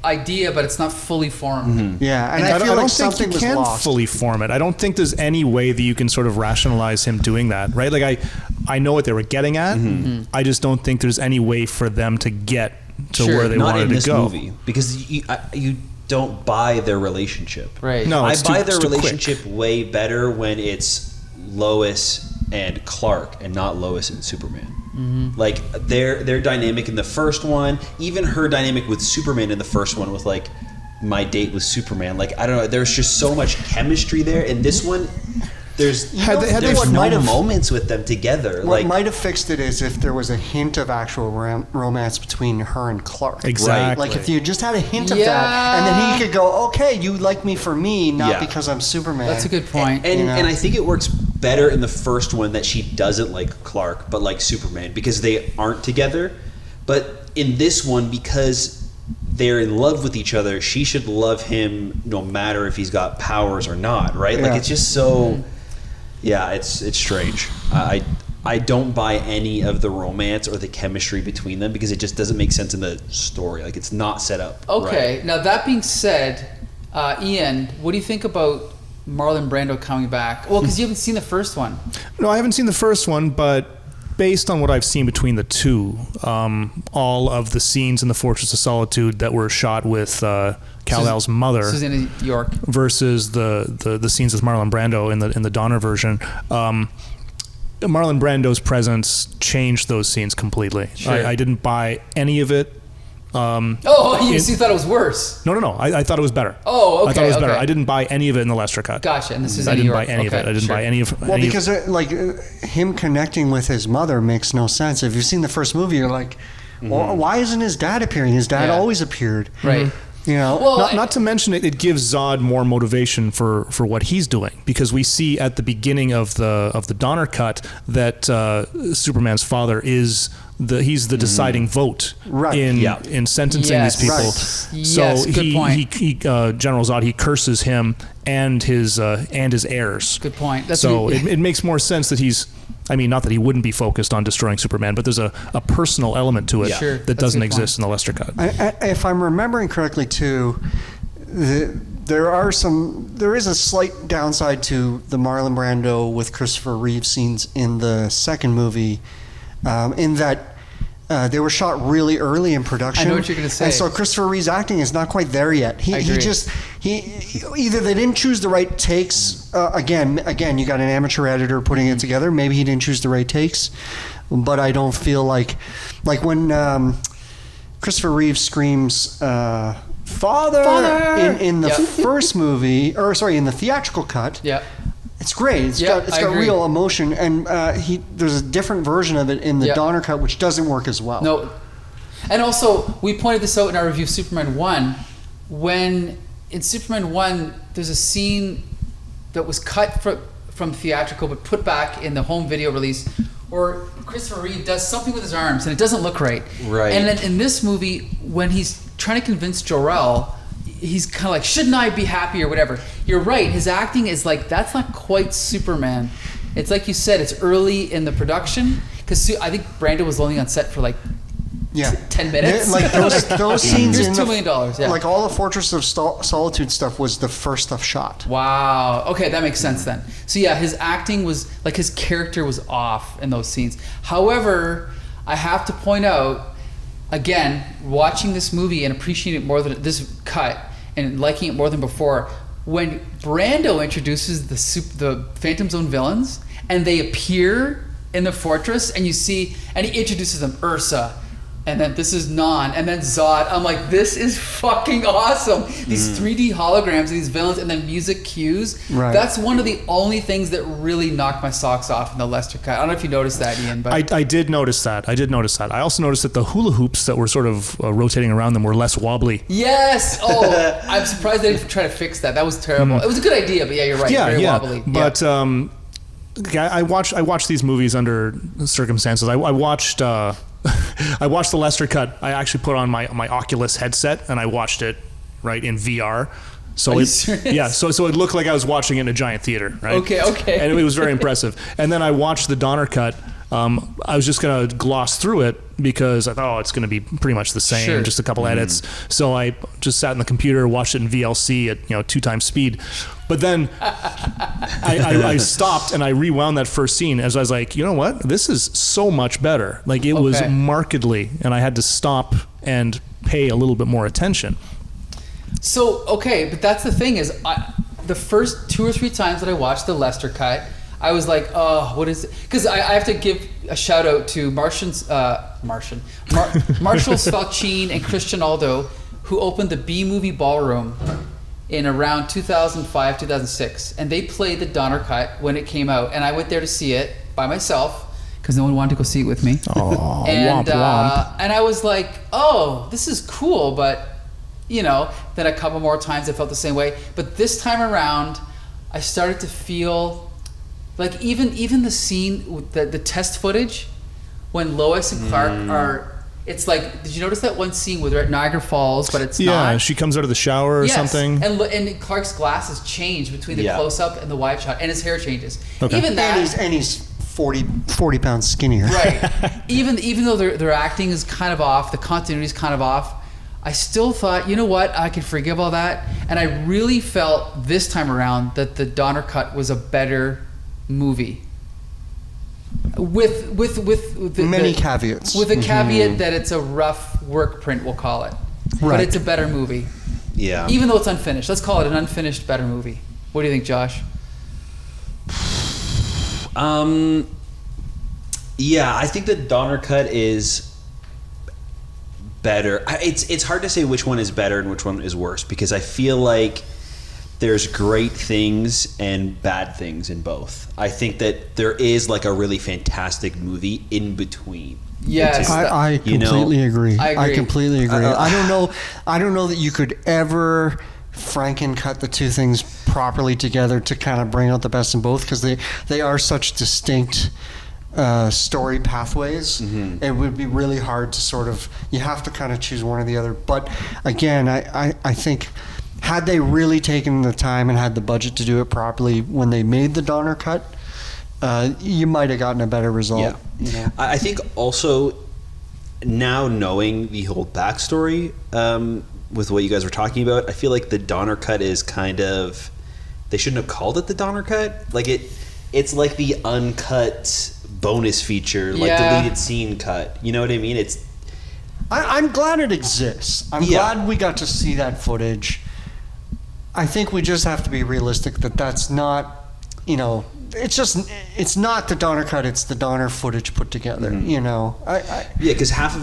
idea, but it's not fully formed. Mm-hmm. Yeah, and I feel don't like think something you was can lost. fully form it. I don't think there's any way that you can sort of rationalize him doing that, right? Like I know what they were getting at. Mm-hmm. I just don't think there's any way for them to get to where they wanted to go. Not in this movie, because you don't buy their relationship. Right. No, I buy their relationship way better when it's Lois and Clark and not Lois and Superman. Mm-hmm. Like their dynamic in the first one, even her dynamic with Superman in the first one was like My Date with Superman. Like, I don't know, there's just so much chemistry there. In this one, there's no moments with them together. What might have fixed it is if there was a hint of actual romance between her and Clark. Exactly. Like if you just had a hint of that, and then he could go, okay, you like me for me, not because I'm Superman. That's a good point. And I think it works better in the first one that she doesn't like Clark, but like Superman, because they aren't together. But in this one, because they're in love with each other, she should love him no matter if he's got powers or not, right? Like, it's just so... Yeah, it's strange. I don't buy any of the romance or the chemistry between them because it just doesn't make sense in the story. Like, it's not set up right. Now, that being said, Ian, what do you think about Marlon Brando coming back? Well, because you haven't seen the first one. No, I haven't seen the first one, but based on what I've seen between the two, all of the scenes in the Fortress of Solitude that were shot with Kal-El's mother, Susanna York, versus the scenes with Marlon Brando in the Donner version, Marlon Brando's presence changed those scenes completely. Sure. I didn't buy any of it. You thought it was worse? No. I thought it was better. Oh, okay. I thought it was better. I didn't buy any of it in the Lester cut. Gotcha. And this is I didn't buy any of it. I didn't buy any of it. Well, because him connecting with his mother makes no sense. If you've seen the first movie, you're like, well, why isn't his dad appearing? His dad always appeared. Right. You know, well, not to mention it gives Zod more motivation for what he's doing, because we see at the beginning of the Donner cut that Superman's father is he's the deciding vote in sentencing these people. Right. So good point. he General Zod, he curses him and his heirs. Good point. It makes more sense that he's. I mean, not that he wouldn't be focused on destroying Superman, but there's a personal element to it that doesn't exist in the Lester cut. If I'm remembering correctly, too, there is a slight downside to the Marlon Brando with Christopher Reeve scenes in the second movie, in that they were shot really early in production. I know what you're going to say. And so Christopher Reeve's acting is not quite there yet. He either they didn't choose the right takes. Again, you got an amateur editor putting it together. Maybe he didn't choose the right takes, but I don't feel like when Christopher Reeve screams "Father" in the first movie, in the theatrical cut. Yeah. It's great. It's got real emotion, and there's a different version of it in the Donner cut, which doesn't work as well. No, and also we pointed this out in our review of Superman 1. When in Superman 1, there's a scene that was cut from theatrical but put back in the home video release, where Christopher Reeve does something with his arms, and it doesn't look right. Right. And then in this movie, when he's trying to convince Jor-El, he's kind of like, shouldn't I be happy or whatever. You're right. His acting is like, that's not quite Superman. It's like you said, it's early in the production, because I think Brando was only on set for like 10 minutes. Like those scenes in $2 million. Like all the Fortress of Solitude stuff was the first stuff shot. Wow. Okay, that makes sense then. So yeah, his acting was like, his character was off in those scenes. However, I have to point out, again, watching this movie and appreciating it more than this cut and liking it more than before, when Brando introduces the Phantom Zone villains and they appear in the fortress, and you see, and he introduces them, Ursa, and then this is Non, and then Zod. I'm like, this is fucking awesome. These 3D holograms of these villains, and then music cues. Right. That's one of the only things that really knocked my socks off in the Lester cut. I don't know if you noticed that, Ian, but I did notice that. I also noticed that the hula hoops that were sort of rotating around them were less wobbly. Yes. Oh, I'm surprised they didn't try to fix that. That was terrible. It was a good idea, but yeah, you're right. Very wobbly. But I watched these movies under circumstances. I watched I watched the Lester cut. I actually put on my Oculus headset and I watched it in VR. So so it looked like I was watching it in a giant theater, right? Okay. And it was very impressive. And then I watched the Donner cut. I was just going to gloss through it because I thought, it's going to be pretty much the same, just a couple edits. So I just sat in the computer, watched it in VLC at 2 times speed. But then I stopped and I rewound that first scene as I was like, you know what? This is so much better. Like it was markedly, and I had to stop and pay a little bit more attention. So, but that's the thing is, the first 2 or 3 times that I watched the Lester cut, I was like, oh, what is it? Because I have to give a shout out to Marshall Svalchin and Christian Aldo, who opened the B Movie Ballroom in around 2005, 2006, and they played the Donner Cut when it came out, and I went there to see it by myself because no one wanted to go see it with me. Oh, and womp womp. and I was like, oh, this is cool, but you know, then a couple more times I felt the same way. But this time around, I started to feel like even the scene, the test footage, when Lois and Clark are. It's like, did you notice that one scene where they're at Niagara Falls, but it's not? Yeah, she comes out of the shower or something. And Clark's glasses change between the close-up and the wide shot, and his hair changes. Okay. Even that, and he's 40 pounds skinnier. right? even though their acting is kind of off, the continuity is kind of off, I still thought, you know what, I can forgive all that. And I really felt this time around that the Donner Cut was a better movie. With many caveats. With a caveat that it's a rough work print, we'll call it. Right. But it's a better movie. Yeah. Even though it's unfinished. Let's call it an unfinished better movie. What do you think, Josh? Yeah, I think the Donner Cut is better. It's hard to say which one is better and which one is worse, because I feel like there's great things and bad things in both. I think that there is like a really fantastic movie in between. Yes, I completely agree. I completely agree. I don't know that you could ever franken-cut the two things properly together to kind of bring out the best in both, because they are such distinct story pathways. It would be really hard to sort of, you have to kind of choose one or the other. But again, I think had they really taken the time and had the budget to do it properly when they made the Donner Cut, you might have gotten a better result. Yeah. You know? I think also now knowing the whole backstory with what you guys were talking about, I feel like the Donner Cut is kind of, they shouldn't have called it the Donner Cut. Like it's like the uncut bonus feature, like deleted scene cut. You know what I mean? I'm glad it exists. I'm glad we got to see that footage. I think we just have to be realistic that that's not, it's not the Donner Cut, it's the Donner footage put together, you know. Because half of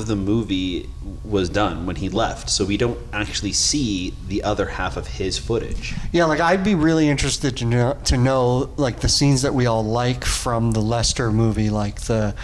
the movie was done when he left, so we don't actually see the other half of his footage. Yeah, like I'd be really interested to know like the scenes that we all like from the Lester movie, like the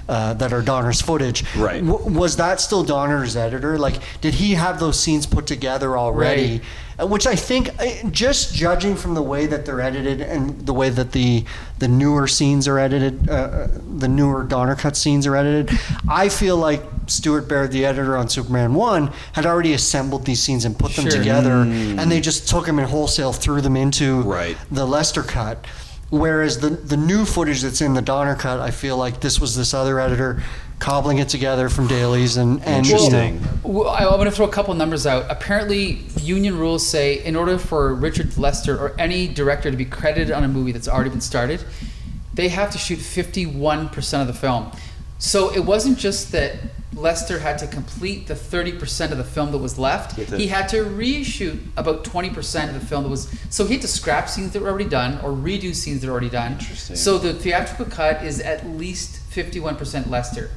that are Donner's footage. Right. Was that still Donner's editor? Like, did he have those scenes put together already? Right. Which I think, just judging from the way that they're edited and the way that the newer scenes are edited, the newer Donner Cut scenes are edited, I feel like Stuart Baird, the editor on Superman 1, had already assembled these scenes and put them together, and they just took them and wholesale threw them into the Lester Cut. Whereas the new footage that's in the Donner Cut, I feel like this was this other editor cobbling it together from dailies and interesting. I'm going to throw a couple numbers out. Apparently, union rules say in order for Richard Lester or any director to be credited on a movie that's already been started, they have to shoot 51% of the film. So it wasn't just that Lester had to complete the 30% of the film that was left. He had to reshoot about 20% of the film that was. So he had to scrap scenes that were already done or redo scenes that were already done. Interesting. So the theatrical cut is at least 51% Lester.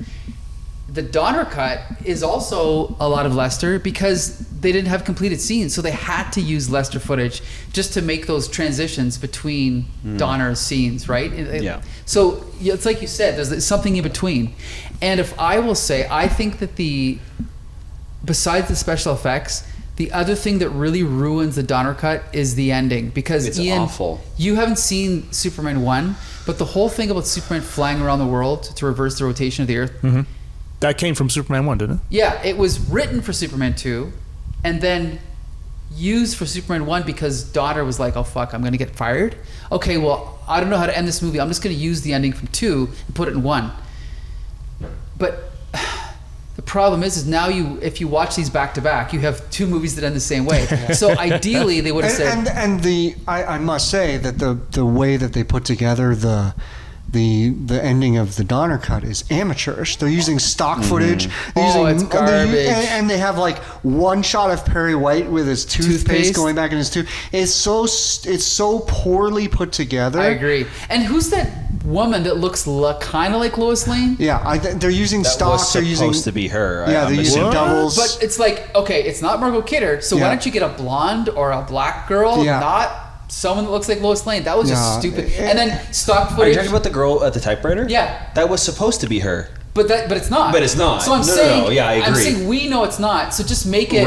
The Donner Cut is also a lot of Lester because they didn't have completed scenes, so they had to use Lester footage just to make those transitions between Donner's scenes, right? Yeah. So it's like you said, there's something in between. And if I will say, I think that besides the special effects, the other thing that really ruins the Donner Cut is the ending. Because it's Ian, awful. You haven't seen Superman 1, but the whole thing about Superman flying around the world to reverse the rotation of the Earth, that came from Superman 1, didn't it? Yeah, it was written for Superman 2 and then used for Superman 1 because Donner was like, oh fuck, I'm going to get fired. Okay, well, I don't know how to end this movie. I'm just going to use the ending from 2 and put it in 1. But the problem is now if you watch these back to back, you have two movies that end the same way. So ideally, they would have said. I must say that the way that they put together the ending of the Donner Cut is amateurish. They're using stock footage. It's garbage. And they have like one shot of Perry White with his toothpaste going back in his tooth. It's so poorly put together. I agree. And who's that woman that looks kind of like Lois Lane. Yeah, they're using That stock. was They're supposed using to be her. Yeah, I'm they're using assuming. doubles. But it's like, okay, it's not Margot Kidder, so why Yeah. don't you get a blonde or a black girl, Yeah. not someone that looks like Lois Lane? That was just Yeah. stupid. And then stock Are you footage. talking about the girl at the typewriter? Yeah. That was supposed to be her. But it's not. But it's not. So I'm No, no, saying, no. Yeah, I I'm agree. saying we know it's not. So just make it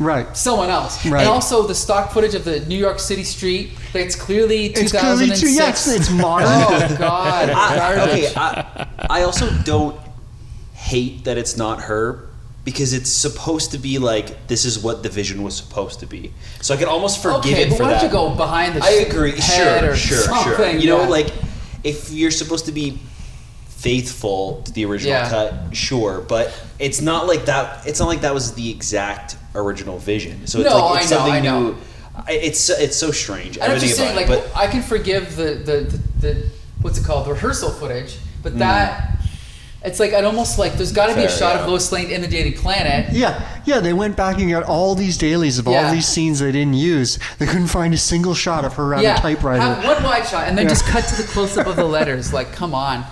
Right. someone else. Right. And also the stock footage of the New York City street. It's clearly 2006. it's modern. Oh God, garbage. I also don't hate that it's not her because it's supposed to be like this is what the vision was supposed to be. So I can almost forgive it but for why that. don't you go behind the I agree. head or Sure. something? You know, Yeah. like if you're supposed to be faithful to the original Yeah. cut, sure, but it's not like that. It's not like that was the exact original vision. So it's No, like it's I know, something I know. new. It's so strange. And I'm just saying, like, but I can forgive the what's it called, the rehearsal footage, but that it's like I'd almost like there's got to be a Fair, shot yeah. of Lois Lane in the Daily Planet. Yeah, they went back and got all these dailies of all Yeah. these scenes they didn't use. They couldn't find a single shot of her on a typewriter. have one wide shot and then Yeah. just cut to the close up of the letters. Like, come on.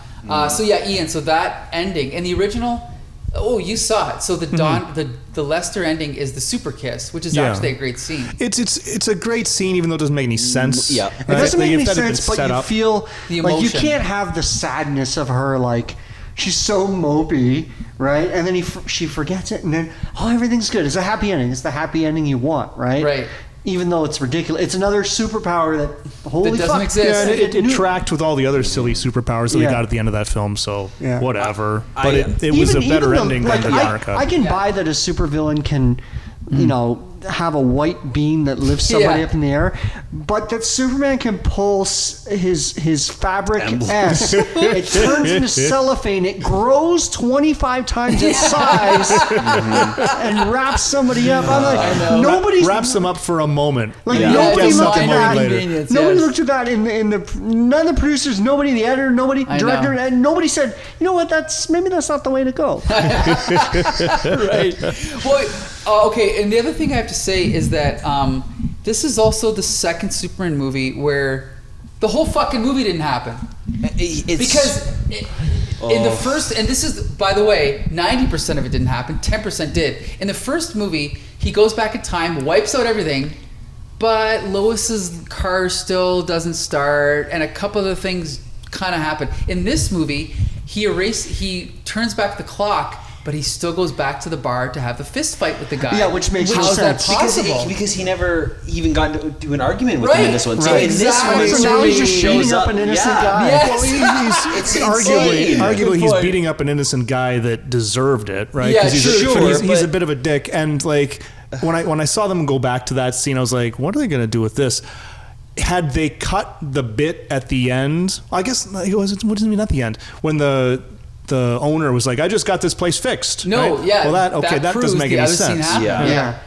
So yeah, Ian. So that ending in the original. Oh, you saw it. So the Lester ending is the super kiss, which is Yeah. actually a great scene. It's a great scene, even though it doesn't make any sense. Yeah. It doesn't Like, make if any that had been sense, but set you up- feel The like you emotion. can't have the sadness of her, like she's so mopey, right? And then she forgets it, and then everything's good. It's a happy ending. It's the happy ending you want, right? Right. Even though it's ridiculous, it's another superpower that holy That doesn't fuck. exist. Yeah, and it New- tracked with all the other silly superpowers that we Yeah. got at the end of that film. So Yeah. whatever. I- But it was a Even better the- ending like, than the I America. can Yeah. buy that a supervillain can, you know, have a white beam that lifts somebody Yeah. up in the air, but that Superman can pull his fabric Emblem. S, it turns into cellophane, it grows 25 times its size, and wraps somebody up. I'm I like, know. nobody's Wraps them up for a moment. like Yeah. nobody Gets looked up at a that. moment later. Inconvenience, Nobody yes. looked at that in the none of the producers, nobody, the editor, nobody, I director, know. and nobody said, you know what, maybe that's not the way to go. Right. Well, okay. And the other thing I have to say is that this is also the second Superman movie where the whole fucking movie didn't happen. Because in the first, and this is, by the way, 90% of it didn't happen, 10% did. In the first movie, he goes back in time, wipes out everything, but Lois's car still doesn't start, and a couple other things kind of happen. In this movie, he turns back the clock, but he still goes back to the bar to have the fist fight with the guy. Yeah, which makes no How's that sense. possible? because he never even got into an argument with him Right, in this one. So right, in this exactly. one, So now he's just shows beating up an innocent guy. Yes. It's Arguably, insane. arguably he's point. beating up an innocent guy that deserved it, right? Yeah, 'Cause he's, sure, he's a but- bit of a dick, and like when I saw them go back to that scene, I was like, what are they going to do with this? Had they cut the bit at the end? I guess it was. What does it mean at the end when the owner was like, "I just got this place fixed." No, right? yeah, Well, that that doesn't proves make the any other scene sense. happened. Yeah.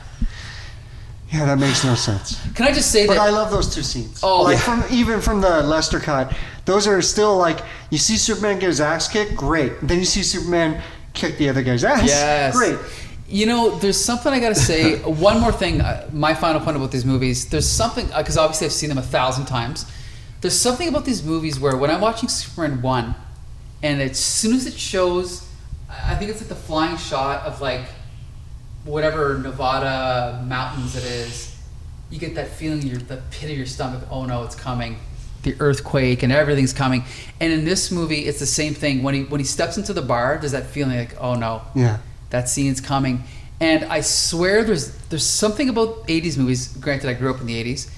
Yeah, that makes no sense. Can I just say But that? I love those two scenes. Oh, like yeah. even from the Lester cut, those are still like you see Superman get his ass kicked, great. Then you see Superman kick the other guy's ass, Yes. great. You know, there's something I gotta say. One more thing. My final point about these movies. There's something because obviously I've seen them 1,000 times. There's something about these movies where when I'm watching Superman 1, and as soon as it shows, I think it's like the flying shot of like whatever Nevada mountains it is, you get that feeling in the pit of your stomach. Oh no, it's coming. The earthquake and everything's coming. And in this movie, it's the same thing. When he steps into the bar, there's that feeling like, oh no. Yeah. That scene's coming. And I swear there's something about 80s movies, granted I grew up in the 80s,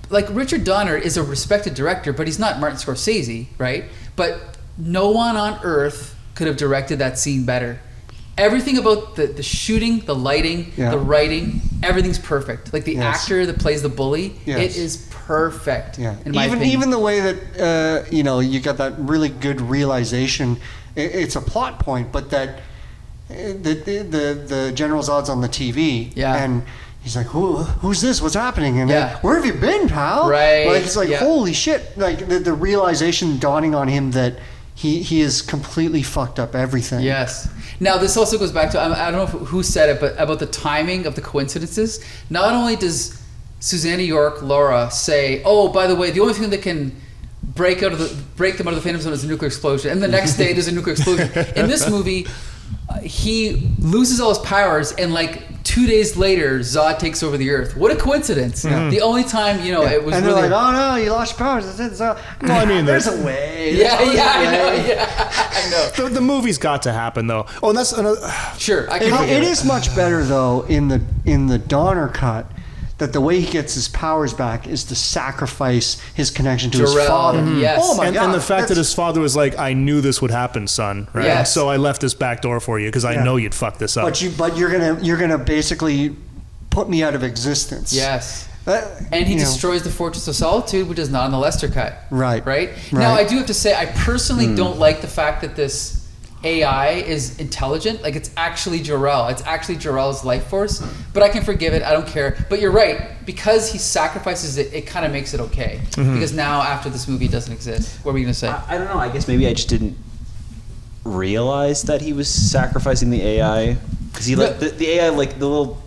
like Richard Donner is a respected director, but he's not Martin Scorsese, right? But no one on earth could have directed that scene better. Everything about the shooting, the lighting, Yeah. the writing, everything's perfect. Like the Yes. actor that plays the bully, Yes. it is perfect. Yeah. In my opinion. Even the way that you got that really good realization, it's a plot point, but that the general's odds on the TV, Yeah. and he's like, who's this? What's happening? And Yeah. then, where have you been, pal? Right, Like it's like yeah. holy shit! Like the realization dawning on him that he has completely fucked up everything. Yes. Now this also goes back to I don't know who said it, but about the timing of the coincidences. Not only does Susanna York, Laura, say, "Oh, by the way, the only thing that can break them out of the Phantom Zone as a nuclear explosion, and the next day there's a nuclear explosion. In this movie, he loses all his powers, and like 2 days later, Zod takes over the Earth. What a coincidence! Yeah. The only time it was. And really they're like, "Oh no, you lost your powers." Zod. Well, I mean, there's a way. I know. The movie's got to happen though. Oh, and that's another. Sure, it is much better though in the Donner cut. That the way he gets his powers back is to sacrifice his connection to his father. Yes. Oh my God. And the fact that his father was like, "I knew this would happen, son. Right? Yes. So I left this back door for you because I know you'd fuck this up. But you're gonna basically put me out of existence." Yes. And he destroys the Fortress of Solitude, which is not in the Lester cut. Right. Now, I do have to say, I personally don't like the fact that this AI is intelligent. Like, it's actually Jor-El. It's actually Jor-El's life force. But I can forgive it. I don't care. But you're right. Because he sacrifices it, it kind of makes it okay. Because now, after this movie, it doesn't exist. What were you going to say? I don't know. I guess maybe I just didn't realize that he was sacrificing the AI. Because the AI, like, the little...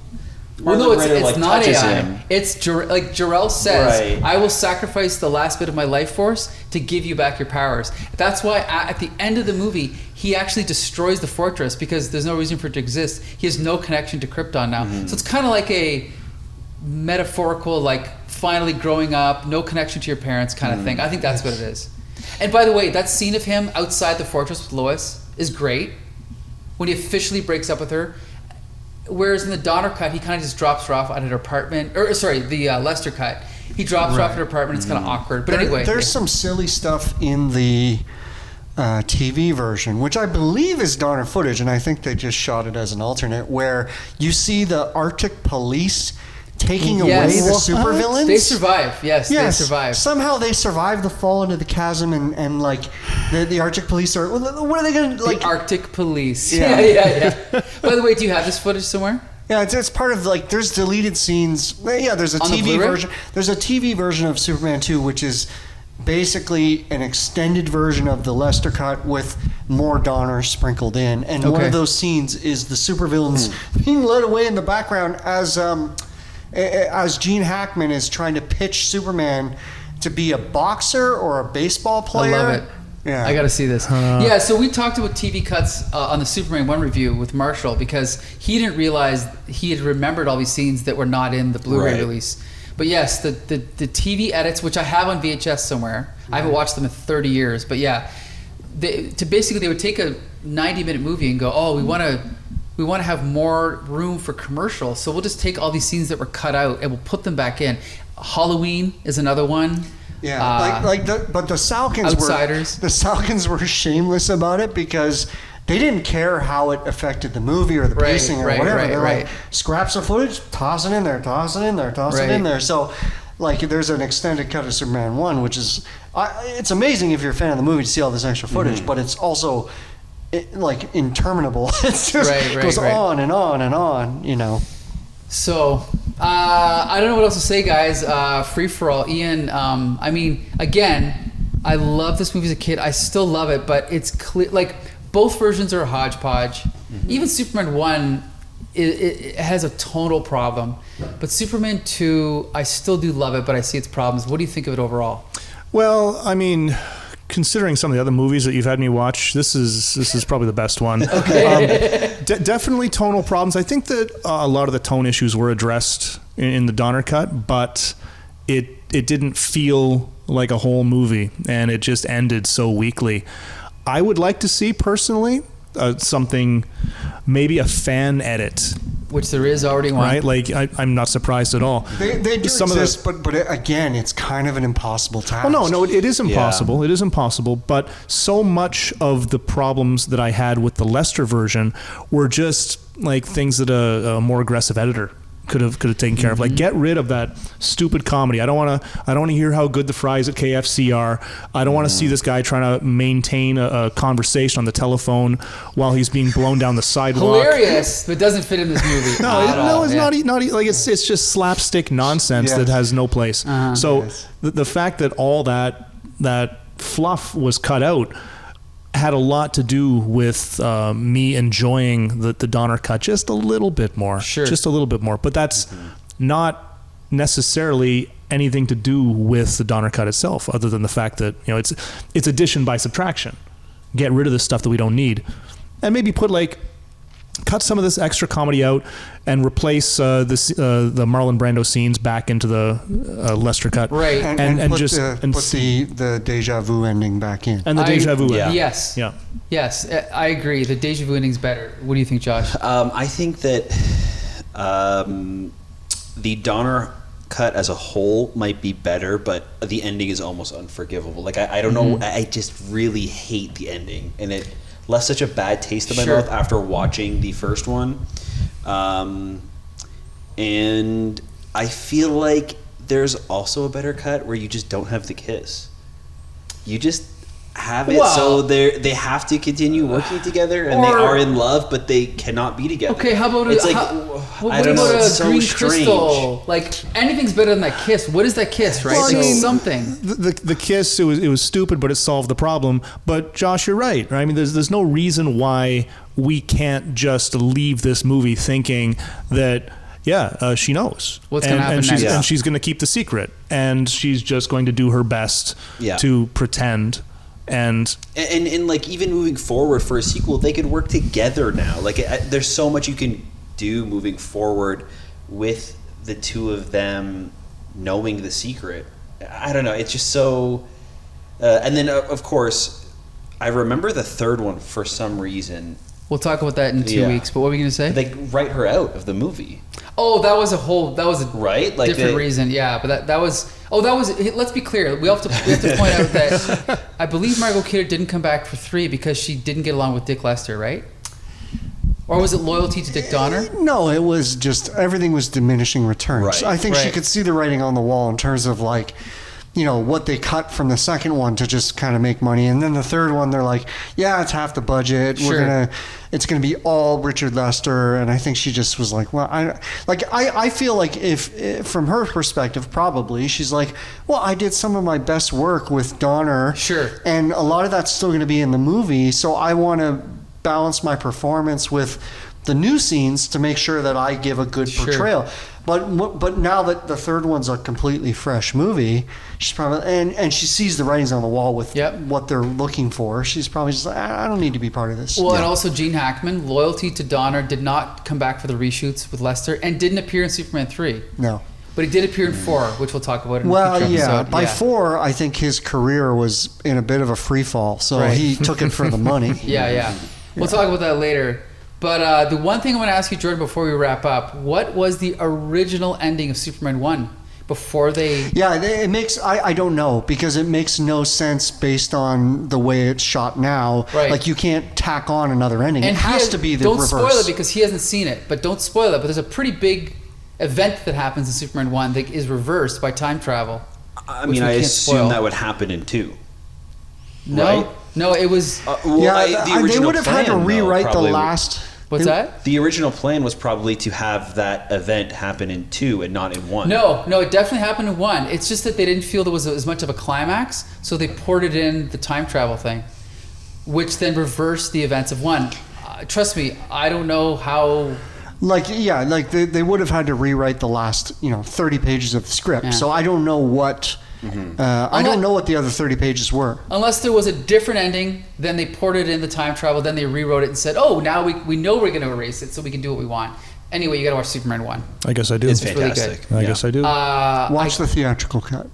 Well, no, it's not AI. Him. It's like Jor-El says, right. I will sacrifice the last bit of my life force to give you back your powers. That's why at the end of the movie, he actually destroys the fortress because there's no reason for it to exist. He has no connection to Krypton now. So it's kind of like a metaphorical, like finally growing up, no connection to your parents kind of thing. I think that's what it is. And by the way, that scene of him outside the fortress with Lois is great. When he officially breaks up with her. Whereas in the Donner cut, he kind of just drops her off at her apartment. The Lester cut. He drops her off at her apartment. It's kind of awkward. But anyway. There's some silly stuff in the TV version, which I believe is Donner footage, and I think they just shot it as an alternate, where you see the Arctic police taking away the supervillains. They survive. Yes, they survive. Somehow they survive the fall into the chasm, and like the Arctic police are. What are they going to like? The Arctic police. Yeah. By the way, do you have this footage somewhere? Yeah, it's part of like there's deleted scenes. Yeah, there's a TV version. There's a TV version of Superman 2, which is basically an extended version of the Lester cut with more Donner sprinkled in, and one of those scenes is the supervillains being led away in the background as Gene Hackman is trying to pitch Superman to be a boxer or a baseball player. I love it. Yeah. I got to see this. Yeah, so we talked about TV cuts on the Superman 1 review with Marshall because he didn't realize he had remembered all these scenes that were not in the Blu-ray release. But yes, the TV edits, which I have on VHS somewhere, I haven't watched them in 30 years, but yeah, they would take a 90-minute movie and go, oh, we want to have more room for commercials, so we'll just take all these scenes that were cut out and we'll put them back in. Halloween is another one. Yeah, but the Salkins were shameless about it because they didn't care how it affected the movie or the pacing or whatever. They're like, scraps of footage, toss it in there, toss it in there. So, like, there's an extended cut of Superman 1, which is, it's amazing if you're a fan of the movie to see all this extra footage, but it's also, like, interminable. It's just goes on and on and on, you know. So, I don't know what else to say, guys. Free for all. Ian, I mean, again, I love this movie as a kid. I still love it, but it's clear, like, both versions are a hodgepodge. Even Superman 1, it has a tonal problem. But Superman 2, I still do love it, but I see its problems. What do you think of it overall? Well, I mean, considering some of the other movies that you've had me watch, this is probably the best one. Definitely tonal problems. I think that a lot of the tone issues were addressed in the Donner cut, but it didn't feel like a whole movie, and it just ended so weakly. I would like to see, personally, something, maybe a fan edit. Which there is already one. Right? Like, I'm not surprised at all. They do exist, but again, it's kind of an impossible task. Oh, no, it is impossible. Yeah. It is impossible. But so much of the problems that I had with the Lester version were just like things that a more aggressive editor could have taken care of. Like, get rid of that stupid comedy. I don't want to hear how good the fries at KFC are. I don't want to see this guy trying to maintain a conversation on the telephone while he's being blown down the sidewalk. Hilarious, but doesn't fit in this movie. No, it's not like it's just slapstick nonsense that has no place. So the fact that all that fluff was cut out had a lot to do with me enjoying the Donner cut just a little bit more. Sure. Just a little bit more. But that's not necessarily anything to do with the Donner cut itself, other than the fact that it's addition by subtraction. Get rid of the stuff that we don't need, and maybe cut some of this extra comedy out and replace the Marlon Brando scenes back into the Lester cut, right? And put the deja vu ending back in, and the deja vu. Yeah. Yes, yeah, yes, I agree. The deja vu ending's better. What do you think, Josh? I think that the Donner cut as a whole might be better, but the ending is almost unforgivable. Like I don't know, I just really hate the ending, and it left such a bad taste in my mouth after watching the first one. And I feel like there's also a better cut where you just don't have the kiss. You just have it, so they have to continue working together, and they are in love, but they cannot be together. Okay, how about it's what about a green crystal? Like, anything's better than that kiss. What is that kiss, right? Well, something. The kiss, it was stupid, but it solved the problem. But Josh, you're right. I mean, there's no reason why we can't just leave this movie thinking that she knows what's going to happen next, and she's going to keep the secret, and she's just going to do her best to pretend. And like, even moving forward for a sequel, they could work together now. Like, there's so much you can do moving forward with the two of them knowing the secret. I don't know. It's just so. And then, of course, I remember the third one for some reason. We'll talk about that in 2 weeks. But what were we going to say? They write her out of the movie. Oh, that was a right? Like different reason. Yeah, but that was. Oh, that was. Let's be clear. We have to point out that I believe Margot Kidder didn't come back for 3 because she didn't get along with Dick Lester, right? Or was it loyalty to Dick Donner? No, it was just everything was diminishing returns. Right. I think she could see the writing on the wall in terms of like, what they cut from the second one to just kind of make money, and then the third one they're like, it's half the budget. Sure. It's gonna be all Richard Lester, and I think she just was like, well, I feel like if from her perspective, probably she's like, well, I did some of my best work with Donner, and a lot of that's still gonna be in the movie, so I want to balance my performance with the new scenes to make sure that I give a good portrayal. But now that the third one's a completely fresh movie, she's probably and she sees the writings on the wall with what they're looking for. She's probably just like, I don't need to be part of this. Well, and also Gene Hackman, loyalty to Donner, did not come back for the reshoots with Lester, and didn't appear in Superman 3. No. But he did appear in 4, which we'll talk about in a future episode. By 4, I think his career was in a bit of a free fall, so he took it for the money. We'll talk about that later. But the one thing I want to ask you, Jordan, before we wrap up, what was the original ending of Superman 1 before they... Yeah, it makes... I don't know, because it makes no sense based on the way it's shot now. Right. Like, you can't tack on another ending. And it has to be the reverse. Don't spoil it, because he hasn't seen it, but don't spoil it. But there's a pretty big event that happens in Superman 1 that is reversed by time travel. I mean, I assume that would happen in 2. No, right? No, it was... they would have had to rewrite the last... What's that? The original plan was probably to have that event happen in 2 and not in 1. No, it definitely happened in 1. It's just that they didn't feel there was as much of a climax, so they ported in the time travel thing, which then reversed the events of 1. Trust me, I don't know how... They would have had to rewrite the last, 30 pages of the script. Yeah. So I don't know what... I don't know what the other 30 pages were. Unless there was a different ending, then they ported in the time travel, then they rewrote it and said, oh, now we know we're going to erase it, so we can do what we want. Anyway, you got to watch Superman 1. I guess I do. It's fantastic. Really good. I guess I do. Watch the theatrical cut.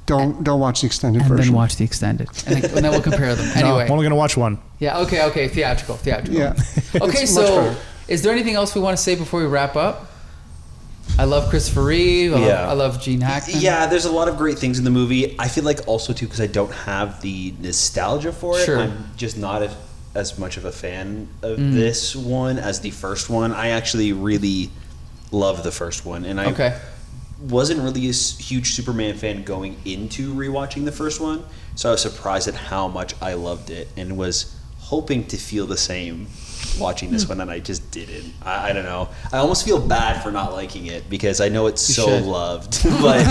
Don't watch the extended version. And then watch the extended. And then we'll compare them. Anyway. No, I'm only going to watch one. Yeah, okay. Theatrical. Yeah. Okay, so is there anything else we want to say before we wrap up? I love Christopher Reeve. I love Gene Hackman. Yeah, there's a lot of great things in the movie. I feel like also, too, because I don't have the nostalgia for it, I'm just not as much of a fan of this one as the first one. I actually really love the first one. And I wasn't really a huge Superman fan going into rewatching the first one, so I was surprised at how much I loved it and was hoping to feel the same watching this one, and I just didn't. I don't know. I almost feel bad for not liking it because I know it's so loved, but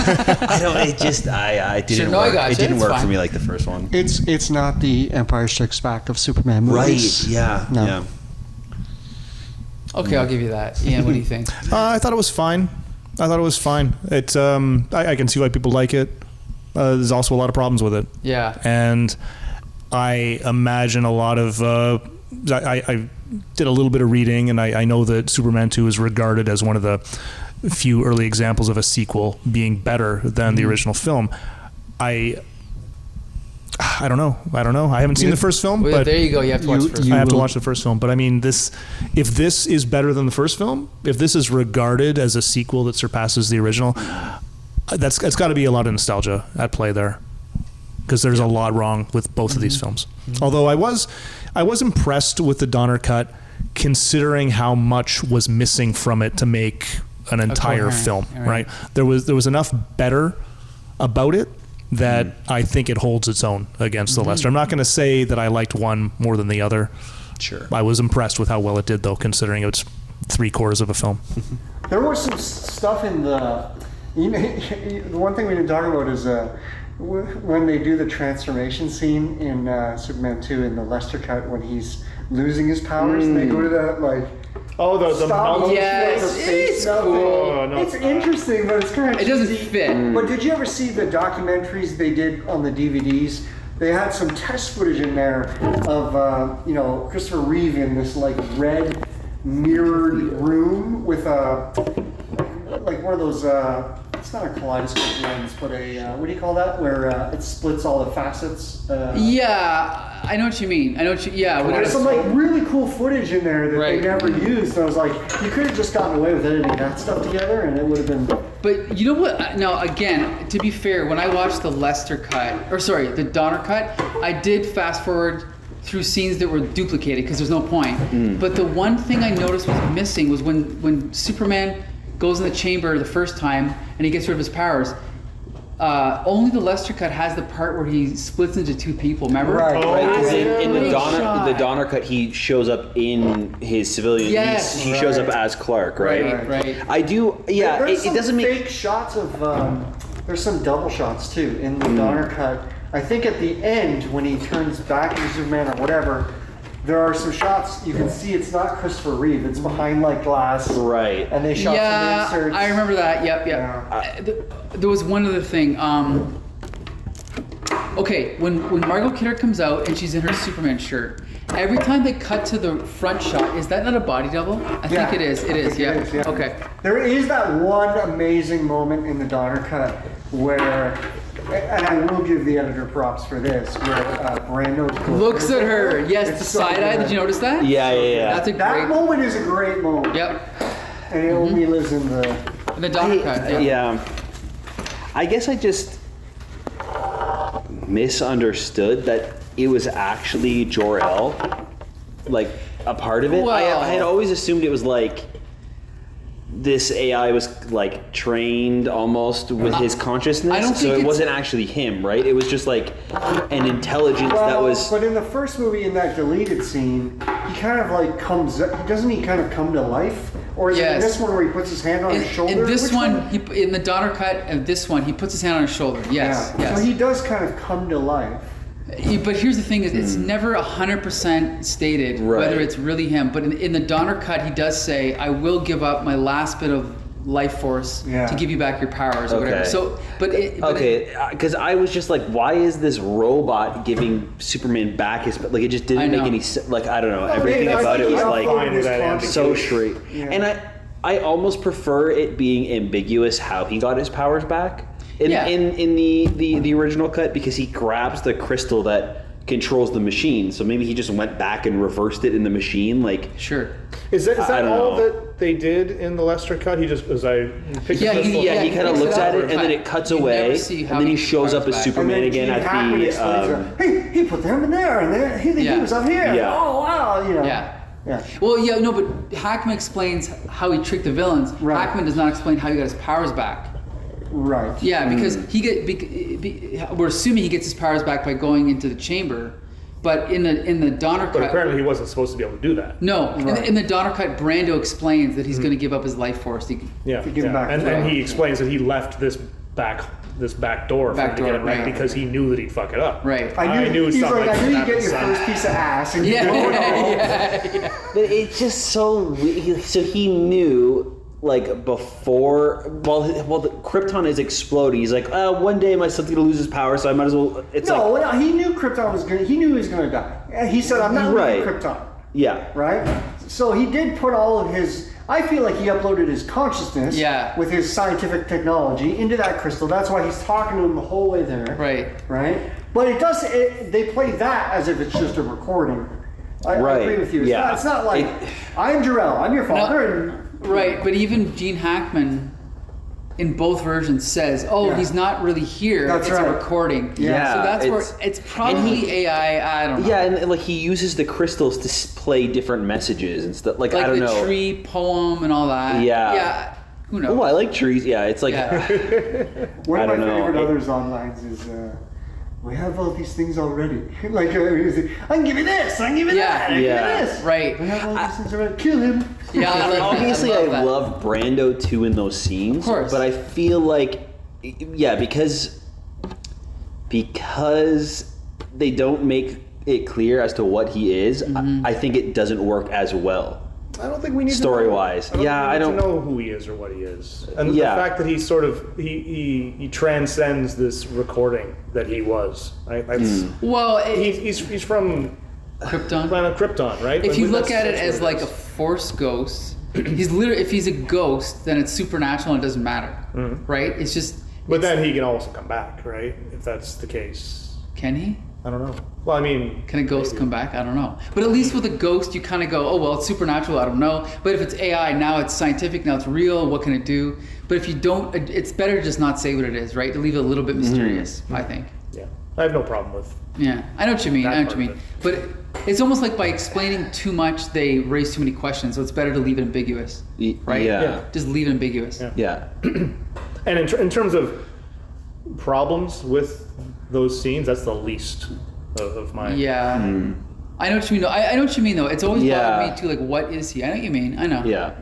I don't. It just I didn't work. It didn't work for me like the first one. It's not the Empire Strikes Back of Superman movies, right? Yeah, no. Yeah. Okay, I'll give you that. Ian, what do you think? I thought it was fine. I thought it was fine. It's I can see why people like it. There's also a lot of problems with it. Yeah. And I imagine a lot of I did a little bit of reading, and I know that Superman 2 is regarded as one of the few early examples of a sequel being better than the original film. I don't know. I haven't seen the first film, but there you go. You have to watch the first film. I have to watch the first film. But I mean, if this is better than the first film, if this is regarded as a sequel that surpasses the original, it's got to be a lot of nostalgia at play there, because there's a lot wrong with both of these films. Although I was impressed with the Donner cut, considering how much was missing from it to make an entire film. Right? There was enough better about it that I think it holds its own against the Lester. I'm not going to say that I liked one more than the other. Sure. I was impressed with how well it did, though, considering it's 3/4 of a film. There was some stuff in the one thing we didn't talk about is when they do the transformation scene in Superman 2 in the Lester cut, when he's losing his powers and they go to that the stop. Yes, it's cool. It's interesting, but it's kind of It doesn't cheesy. fit. But did you ever see the documentaries they did on the DVDs? They had some test footage in there of Christopher Reeve in this like red mirrored room with like one of those. It's not a kaleidoscope lens, but what do you call that? Where it splits all the facets. Yeah, I know what you mean. There's some like really cool footage in there that they never used. And I was like, you could have just gotten away with editing that stuff together, and it would have been. But you know what? Now, again, to be fair, when I watched the the Donner cut, I did fast forward through scenes that were duplicated because there's no point. But the one thing I noticed was missing was when Superman goes in the chamber the first time and he gets rid of his powers. Only the Lester cut has the part where he splits into two people. Remember? Right. In the Donner cut, he shows up in his civilian. Yes. He shows up as Clark, right? Right. I do. Yeah. There's It doesn't some make fake shots of. There's some double shots too in the Donner cut. I think at the end when he turns back into Superman or whatever, there are some shots you can see it's not Christopher Reeve. It's behind like glass. Right. And they shot some inserts. I remember that. Yep. Yeah. There was one other thing. Okay, when Margot Kidder comes out and she's in her Superman shirt, every time they cut to the front shot, is that not a body double? I think it is. It is. Yeah. Okay. There is that one amazing moment in the Donner cut where, and I will give the editor props for this, where Brando looks at her. Yes, It's the so side eye. good. Did you notice that? Yeah. That's a That great moment is a great moment. Yep. And it only lives in the. And the Donner cut. Yeah. I guess I just misunderstood that it was actually Jor-El, like a part of it. Well, I had always assumed it was like this AI was like trained almost with his consciousness, I don't so think it wasn't actually him, right? It was just like an intelligence that was. But in the first movie, in that deleted scene, he kind of like doesn't he kind of come to life? Or is it in this one where he puts his hand on his shoulder? In this Which one, in the Donner cut of this one, he puts his hand on his shoulder. Yes. So he does kind of come to life. But here's the thing: is it's never 100% stated whether it's really him. But in the Donner cut, he does say, "I will give up my last bit of life force to give you back your powers," or whatever. So, because I was just like, why is this robot giving Superman back his like? It just didn't make any sense. Like I don't know, everything about it was like so straight. Yeah. And I almost prefer it being ambiguous how he got his powers back. In the original cut, because he grabs the crystal that controls the machine, so maybe he just went back and reversed it in the machine. Like, sure. Is that all that they did in the Lester cut? He just he kind of looks at it and then it cuts away, and then he shows up as Superman again at the. He put them in there, and then he was up here. Yeah. Oh wow, Yeah. Well, but Hackman explains how he tricked the villains. Right. Hackman does not explain how he got his powers back. Right. Yeah, because we're assuming he gets his powers back by going into the chamber, but in the Donner cut. But apparently he wasn't supposed to be able to do that. No, in the Donner cut, Brando explains that he's going to give up his life force. To give him back. And he explains that he left this back door for him to get it right because he knew that he'd fuck it up. Right. I knew you'd get your first piece of ass and yeah. But it's just so weird. So he knew. like before, while the Krypton is exploding, he's like, one day my son's gonna lose his power, so I might as well. He knew Krypton was gonna. He knew he was gonna die. He said, "I'm not leaving Krypton." Yeah. Right. So he did put all of his. I feel like he uploaded his consciousness with his scientific technology into that crystal. That's why he's talking to him the whole way there. Right. Right. But it does. They play that as if it's just a recording. I agree with you. It's not like I'm Jarrell. I'm your father. Right, but even Gene Hackman in both versions says, he's not really here. That's it's a recording. Yeah. So that's where it's probably AI. I don't know. Yeah, and like he uses the crystals to play different messages and stuff. Like I don't know. Like the tree poem and all that. Yeah. Yeah. Who knows? Oh, I like trees. Yeah, it's like. One of my favorite others on lines is. We have all these things already. Like, I can give you this. I can give you that. I can give you this. Right. We have all these things already. Kill him. Yeah. Obviously, I love Brando too in those scenes. Of course. But I feel like, because they don't make it clear as to what he is. I think it doesn't work as well. I don't think we need story-wise. I don't know who he is or what he is, and the fact that he's sort of he transcends this recording that he was. Right? He's from Krypton. Planet Krypton, right? If you look at it as like a Force ghost, he's literally if he's a ghost, then it's supernatural and it doesn't matter, right? It's just. But then he can also come back, right? If that's the case. Can he? I don't know. Well, I mean... Can a ghost come back? I don't know. But at least with a ghost, you kind of go, oh, well, it's supernatural, I don't know. But if it's AI, now it's scientific, now it's real, what can it do? But if you don't, it's better to just not say what it is, right? To leave it a little bit mysterious, I think. Yeah. I have no problem with... Yeah, I know what you mean, But it's almost like by explaining too much, they raise too many questions, so it's better to leave it ambiguous, right? Yeah. Just leave it ambiguous. Yeah. And in terms of problems with those scenes, that's the least of my... Yeah. I know what you mean, though. I know what you mean, though. It's always bothered me, too, like, what is he? I know what you mean. I know. Yeah.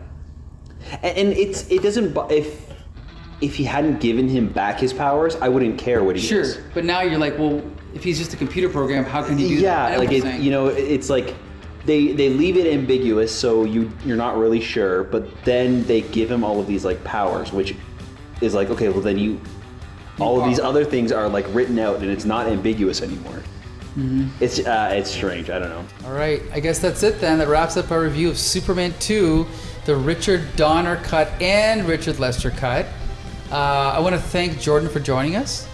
And it doesn't... If he hadn't given him back his powers, I wouldn't care what he is. Sure, but now you're like, well, if he's just a computer program, how can he do that? Yeah, like, it's like... They leave it ambiguous, so you're not really sure, but then they give him all of these, like, powers, which is like, okay, well, then all of these other things are like written out and it's not ambiguous anymore. It's strange. I don't know. All right. I guess that's it then. That wraps up our review of Superman 2, the Richard Donner cut and Richard Lester cut. I want to thank Jordan for joining us,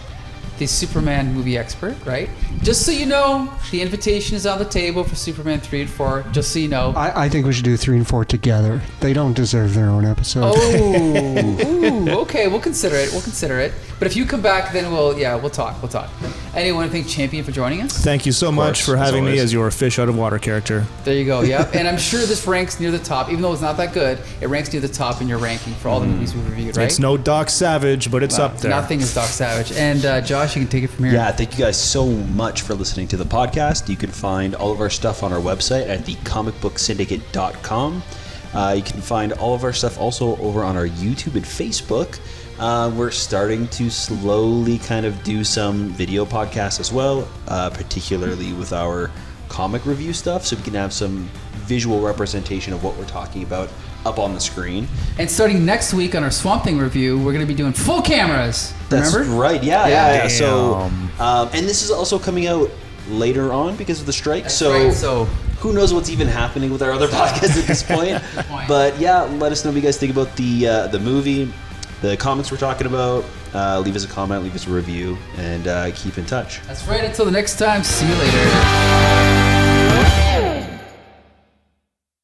the Superman movie expert, right? Just so you know, the invitation is on the table for Superman 3 and 4, just so you know. I think we should do 3 and 4 together. They don't deserve their own episode. Oh, okay, we'll consider it. But if you come back, then we'll talk. Anyway, I want to thank Champion for joining us. Thank you so much for having me as your fish out of water character. There you go, yeah. And I'm sure this ranks near the top, even though it's not that good, it ranks near the top in your ranking for all the movies we've reviewed, right? It's no Doc Savage, but it's up there. Nothing is Doc Savage. And Josh, you can take it from here. Yeah, thank you guys so much for listening to the podcast. You can find all of our stuff on our website at thecomicbooksyndicate.com. You can find all of our stuff also over on our YouTube and Facebook. We're starting to slowly kind of do some video podcasts as well, particularly with our comic review stuff, so we can have some visual representation of what we're talking about up on the screen. And starting next week on our Swamp Thing review, we're going to be doing full cameras. Remember? That's right. Yeah. So, and this is also coming out later on because of the strike. That's right. So who knows what's even happening with our other podcasts at this point. But yeah, let us know what you guys think about the movie, the comics we're talking about. Leave us a comment, leave us a review, and keep in touch. That's right. Until the next time, see you later.